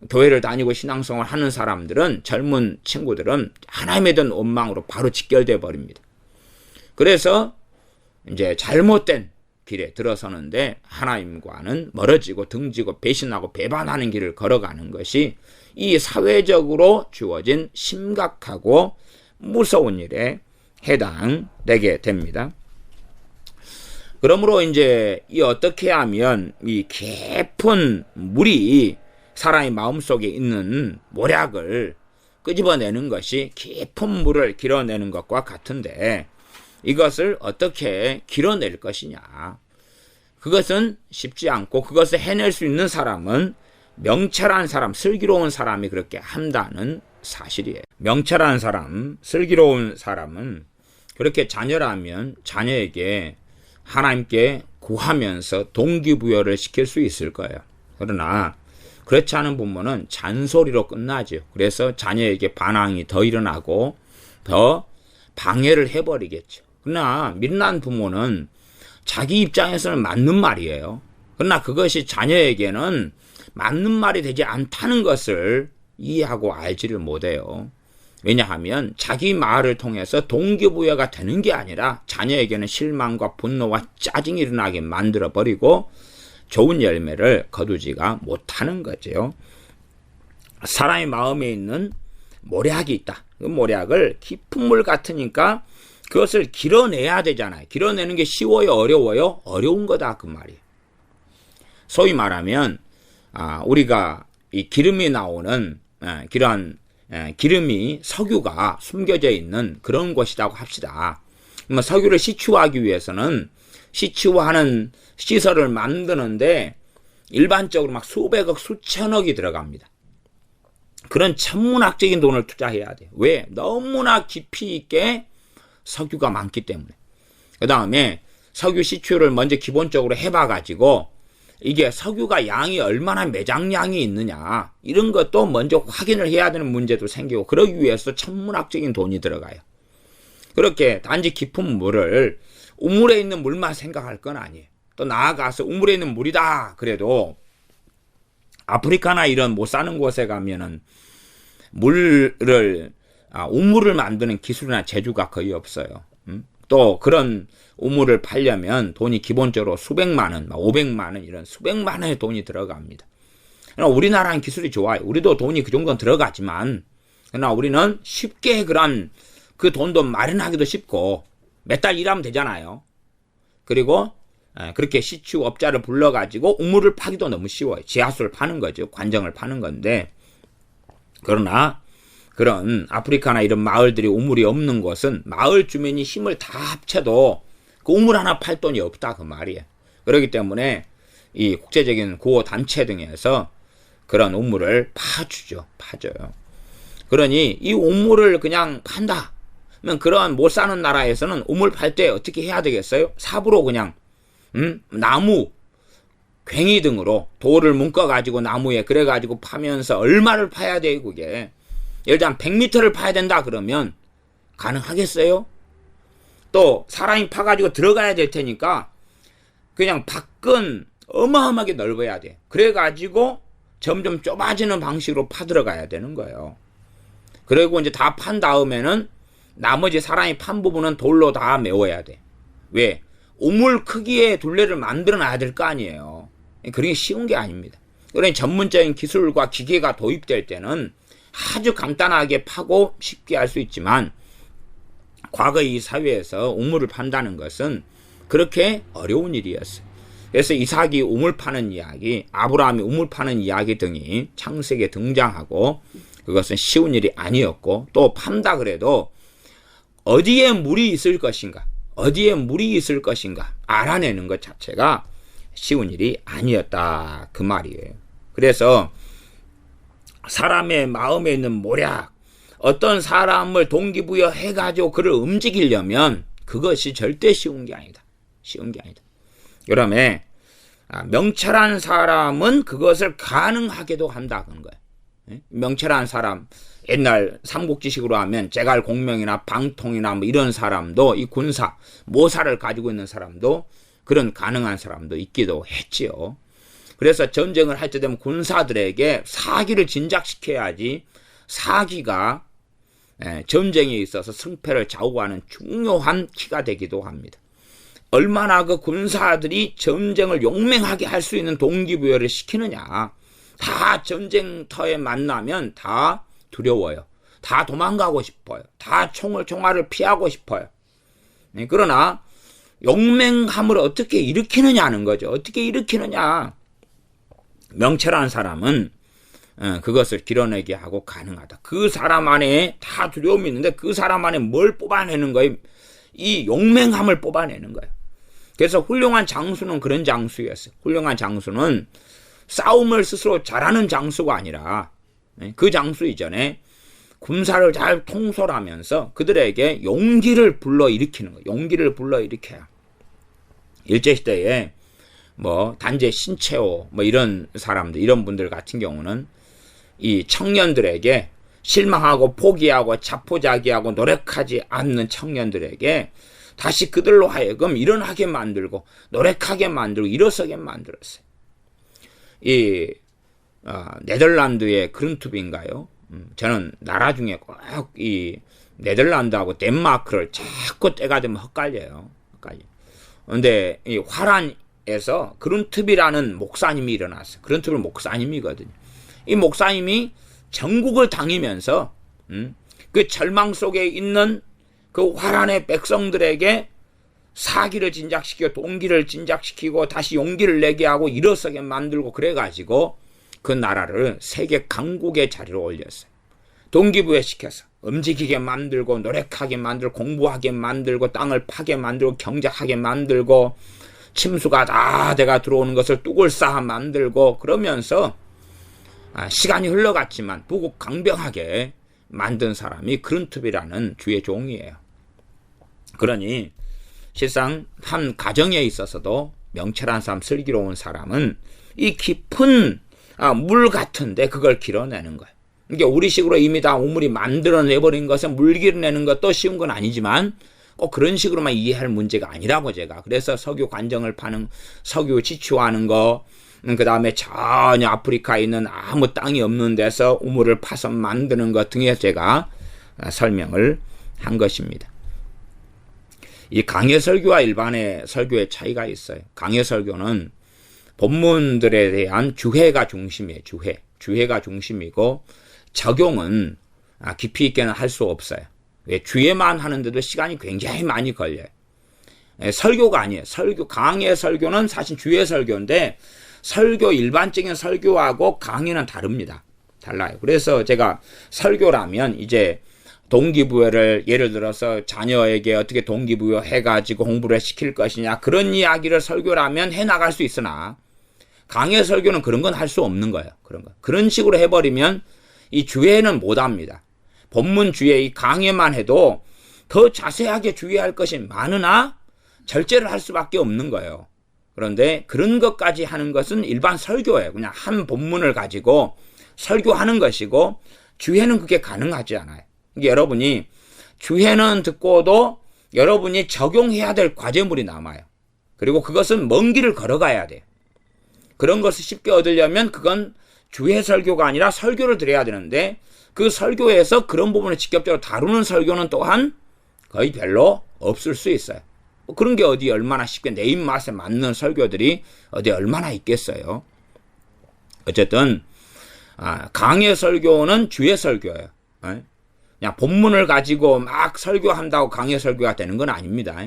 교회를 다니고 신앙생활 하는 사람들은, 젊은 친구들은 하나님에 대한 원망으로 바로 직결돼 버립니다. 그래서 이제 잘못된 길에 들어서는데 하나님과는 멀어지고 등지고 배신하고 배반하는 길을 걸어가는 것이 이 사회적으로 주어진 심각하고 무서운 일에 해당되게 됩니다. 그러므로 이제 이 어떻게 하면 이 깊은 물이 사람의 마음속에 있는 모략을 끄집어내는 것이 깊은 물을 길어내는 것과 같은데, 이것을 어떻게 길어낼 것이냐. 그것은 쉽지 않고, 그것을 해낼 수 있는 사람은 명철한 사람, 슬기로운 사람이 그렇게 한다는 사실이에요. 명철한 사람, 슬기로운 사람은 그렇게 자녀라면 자녀에게 하나님께 구하면서 동기부여를 시킬 수 있을 거예요. 그러나 그렇지 않은 부모는 잔소리로 끝나죠. 그래서 자녀에게 반항이 더 일어나고 더 방해를 해버리겠죠. 그러나 미련한 부모는 자기 입장에서는 맞는 말이에요. 그러나 그것이 자녀에게는 맞는 말이 되지 않다는 것을 이해하고 알지를 못해요. 왜냐하면 자기 말을 통해서 동기부여가 되는 게 아니라 자녀에게는 실망과 분노와 짜증이 일어나게 만들어버리고 좋은 열매를 거두지가 못하는 거죠. 사람의 마음에 있는 모략이 있다. 그 모략을 깊은 물 같으니까 그것을 길어내야 되잖아요. 길어내는 게 쉬워요, 어려워요? 어려운 거다, 그 말이에요. 소위 말하면 우리가 이 기름이 나오는 그러한 기름이 석유가 숨겨져 있는 그런 곳이라고 합시다. 석유를 시추하기 위해서는 시추하는 시설을 만드는데 일반적으로 막 수백억, 수천억이 들어갑니다. 그런 천문학적인 돈을 투자해야 돼요. 왜? 너무나 깊이 있게 석유가 많기 때문에. 그 다음에 석유 시추를 먼저 기본적으로 해봐가지고 이게 석유가 양이 얼마나 매장량이 있느냐 이런 것도 먼저 확인을 해야 되는 문제도 생기고, 그러기 위해서 천문학적인 돈이 들어가요. 그렇게 단지 깊은 물을 우물에 있는 물만 생각할 건 아니에요. 또 나아가서 우물에 있는 물이다 그래도 아프리카나 이런 못 사는 곳에 가면은 우물을 만드는 기술이나 재주가 거의 없어요. 또 그런 우물을 팔려면 돈이 기본적으로 수백만 원, 500만 원 이런 수백만 원의 돈이 들어갑니다. 그러나 우리나라는 기술이 좋아요. 우리도 돈이 그 정도는 들어가지만, 그러나 우리는 쉽게 그 돈도 마련하기도 쉽고 몇 달 일하면 되잖아요. 그리고 그렇게 시추업자를 불러가지고 우물을 파기도 너무 쉬워요. 지하수를 파는 거죠. 관정을 파는 건데, 그러나 그런 아프리카나 이런 마을들이 우물이 없는 곳은 마을 주민이 힘을 다 합쳐도 그 우물 하나 팔 돈이 없다, 그 말이에요. 그렇기 때문에 이 국제적인 구호 단체 등에서 그런 우물을 파줘요. 그러니 이 우물을 그냥 판다. 그러면 그러한 못 사는 나라에서는 우물 팔 때 어떻게 해야 되겠어요? 삽으로 그냥 나무, 괭이 등으로 돌을 묶어가지고 나무에 그래가지고 파면서 얼마를 파야 돼요, 그게. 예를 들면 100m를 파야 된다 그러면 가능하겠어요? 또 사람이 파가지고 들어가야 될 테니까 그냥 밖은 어마어마하게 넓어야 돼. 그래가지고 점점 좁아지는 방식으로 파들어가야 되는 거예요. 그리고 이제 다 판 다음에는 나머지 사람이 판 부분은 돌로 다 메워야 돼. 왜? 우물 크기의 둘레를 만들어 놔야 될 거 아니에요. 그게 쉬운 게 아닙니다. 그러니 전문적인 기술과 기계가 도입될 때는 아주 간단하게 파고 쉽게 할 수 있지만, 과거 이 사회에서 우물을 판다는 것은 그렇게 어려운 일이었어요. 그래서 이삭이 우물 파는 이야기, 아브라함이 우물 파는 이야기 등이 창세기에 등장하고, 그것은 쉬운 일이 아니었고, 또 판다 그래도 어디에 물이 있을 것인가, 알아내는 것 자체가 쉬운 일이 아니었다, 그 말이에요. 그래서 사람의 마음에 있는 모략, 어떤 사람을 동기부여 해가지고 그를 움직이려면 그것이 절대 쉬운 게 아니다. 그러면 명철한 사람은 그것을 가능하게도 한다, 그런 거예요. 명철한 사람, 옛날 삼국지식으로 하면 제갈공명이나 방통이나 뭐 이런 사람도, 이 군사, 모사를 가지고 있는 사람도, 그런 가능한 사람도 있기도 했지요. 그래서 전쟁을 할 때 되면 군사들에게 사기를 진작시켜야지 사기가 전쟁에 있어서 승패를 좌우하는 중요한 키가 되기도 합니다. 얼마나 그 군사들이 전쟁을 용맹하게 할 수 있는 동기부여를 시키느냐. 다 전쟁터에 만나면 다 두려워요. 다 도망가고 싶어요. 다 총알을 피하고 싶어요. 그러나 용맹함을 어떻게 일으키느냐는 거죠. 어떻게 일으키느냐. 명철한 사람은 그것을 길어내게 하고 가능하다. 그 사람 안에 다 두려움이 있는데 그 사람 안에 뭘 뽑아내는 거예요? 이 용맹함을 뽑아내는 거예요. 그래서 훌륭한 장수는 그런 장수였어요. 훌륭한 장수는 싸움을 스스로 잘하는 장수가 아니라 그 장수 이전에 군사를 잘 통솔하면서 그들에게 용기를 불러일으키는 거예요. 용기를 불러일으켜야. 일제시대에 단재 신채호 이런 사람들, 이런 분들 같은 경우는 이 청년들에게 실망하고 포기하고 자포자기하고 노력하지 않는 청년들에게 다시 그들로 하여금 일어나게 만들고 노력하게 만들고 일어서게 만들었어요. 이 네덜란드의 그룬투비인가요? 저는 나라 중에 꼭 이 네덜란드하고 덴마크를 자꾸 때가 되면 헷갈려요. 그런데 이 화란에서 그룬투비라는 목사님이 일어났어요. 그룬투비 목사님이거든요. 이 목사님이 전국을 다니면서 그 절망 속에 있는 그 화란의 백성들에게 사기를 진작시키고 동기를 진작시키고 다시 용기를 내게 하고 일어서게 만들고 그래가지고 그 나라를 세계 강국의 자리로 올렸어요. 동기부여시켜서 움직이게 만들고 노력하게 만들고 공부하게 만들고 땅을 파게 만들고 경작하게 만들고 침수가 다 돼가 들어오는 것을 뚝을 쌓아 만들고 그러면서 시간이 흘러갔지만 부국 강병하게 만든 사람이 그룬투비라는 주의 종이에요. 그러니 실상 한 가정에 있어서도 명철한 사람, 슬기로운 사람은 이 깊은 물 같은데 그걸 길어내는 거예요. 이게 우리식으로 이미 다 우물이 만들어내버린 것은 물 길어내는 것도 쉬운 건 아니지만 꼭 그런 식으로만 이해할 문제가 아니라고 제가. 그래서 석유 관정을 파는, 석유 지추하는 거, 그 다음에 전혀 아프리카에 있는 아무 땅이 없는 데서 우물을 파서 만드는 것 등에 제가 설명을 한 것입니다. 이 강해 설교와 일반의 설교의 차이가 있어요. 강해 설교는 본문들에 대한 주해가 중심이에요. 주해가 중심이고 적용은 깊이 있게는 할 수 없어요. 왜? 주해만 하는데도 시간이 굉장히 많이 걸려요. 설교가 아니에요. 강해 설교는 사실 주해 설교인데 설교, 일반적인 설교하고 강해는 다릅니다. 달라요. 그래서 제가 설교라면 이제 동기부여를 예를 들어서 자녀에게 어떻게 동기부여 해가지고 공부를 시킬 것이냐 그런 이야기를 설교라면 해나갈 수 있으나 강해 설교는 그런 건 할 수 없는 거예요. 그런 식으로 해버리면 이 주해는 못합니다. 본문 주해 이 강해만 해도 더 자세하게 주의할 것이 많으나 절제를 할 수밖에 없는 거예요. 그런데 그런 것까지 하는 것은 일반 설교예요. 그냥 한 본문을 가지고 설교하는 것이고 주해는 그게 가능하지 않아요. 이게 여러분이 주해는 듣고도 여러분이 적용해야 될 과제물이 남아요. 그리고 그것은 먼 길을 걸어가야 돼요. 그런 것을 쉽게 얻으려면 그건 주해 설교가 아니라 설교를 드려야 되는데 그 설교에서 그런 부분을 직접적으로 다루는 설교는 또한 거의 별로 없을 수 있어요. 그런 게 어디 얼마나 쉽게 내 입맛에 맞는 설교들이 어디 얼마나 있겠어요. 어쨌든 강해 설교는 주해 설교예요. 그냥 본문을 가지고 막 설교한다고 강해 설교가 되는 건 아닙니다.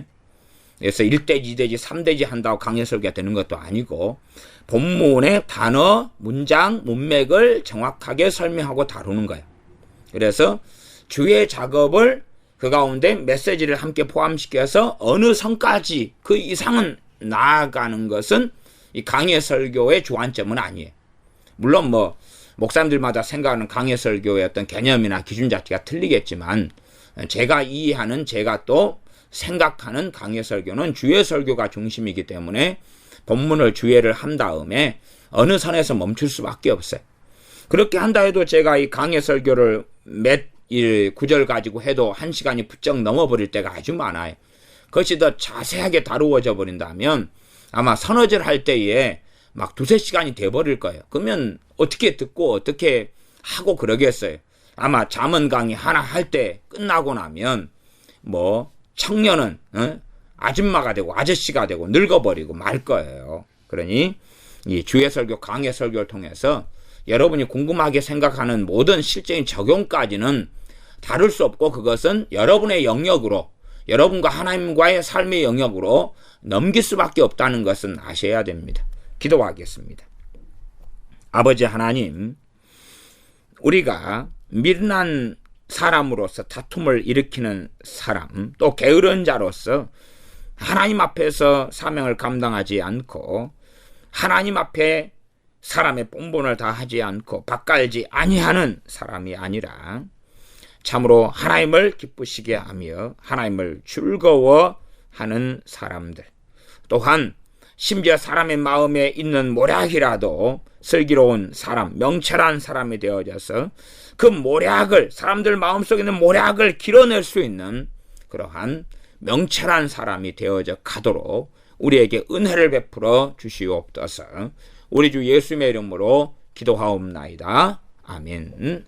그래서 1대지, 2대지, 3대지 한다고 강해 설교가 되는 것도 아니고 본문의 단어, 문장, 문맥을 정확하게 설명하고 다루는 거예요. 그래서 주의 작업을 그 가운데 메시지를 함께 포함시켜서 어느 선까지 그 이상은 나아가는 것은 이 강해 설교의 주안점은 아니에요. 물론 목사님들마다 생각하는 강해 설교의 어떤 개념이나 기준 자체가 틀리겠지만 제가 이해하는 제가 또 생각하는 강해 설교는 주의 설교가 중심이기 때문에 본문을 주의를 한 다음에 어느 선에서 멈출 수밖에 없어요. 그렇게 한다 해도 제가 이 강해 설교를 몇 구절 가지고 해도 1시간이 부쩍 넘어버릴 때가 아주 많아요. 그것이 더 자세하게 다루어져 버린다면 아마 서너절 할 때에 막 2-3시간이 돼버릴 거예요. 그러면 어떻게 듣고 어떻게 하고 그러겠어요. 아마 잠언 강의 하나 할 때 끝나고 나면 뭐 청년은 아줌마가 되고 아저씨가 되고 늙어버리고 말 거예요. 그러니 이 주의 설교, 강의 설교를 통해서 여러분이 궁금하게 생각하는 모든 실제인 적용까지는 다룰 수 없고, 그것은 여러분의 영역으로, 여러분과 하나님과의 삶의 영역으로 넘길 수밖에 없다는 것은 아셔야 됩니다. 기도하겠습니다. 아버지 하나님, 우리가 미련한 사람으로서 다툼을 일으키는 사람, 또 게으른 자로서 하나님 앞에서 사명을 감당하지 않고 하나님 앞에 사람의 본분을 다하지 않고 밭갈지 아니하는 사람이 아니라 참으로 하나님을 기쁘시게 하며 하나님을 즐거워하는 사람들, 또한 심지어 사람의 마음에 있는 모략이라도 슬기로운 사람, 명철한 사람이 되어져서 그 모략을, 사람들 마음속에 있는 모략을 길어낼 수 있는 그러한 명철한 사람이 되어져 가도록 우리에게 은혜를 베풀어 주시옵소서. 우리 주 예수님의 이름으로 기도하옵나이다. 아멘.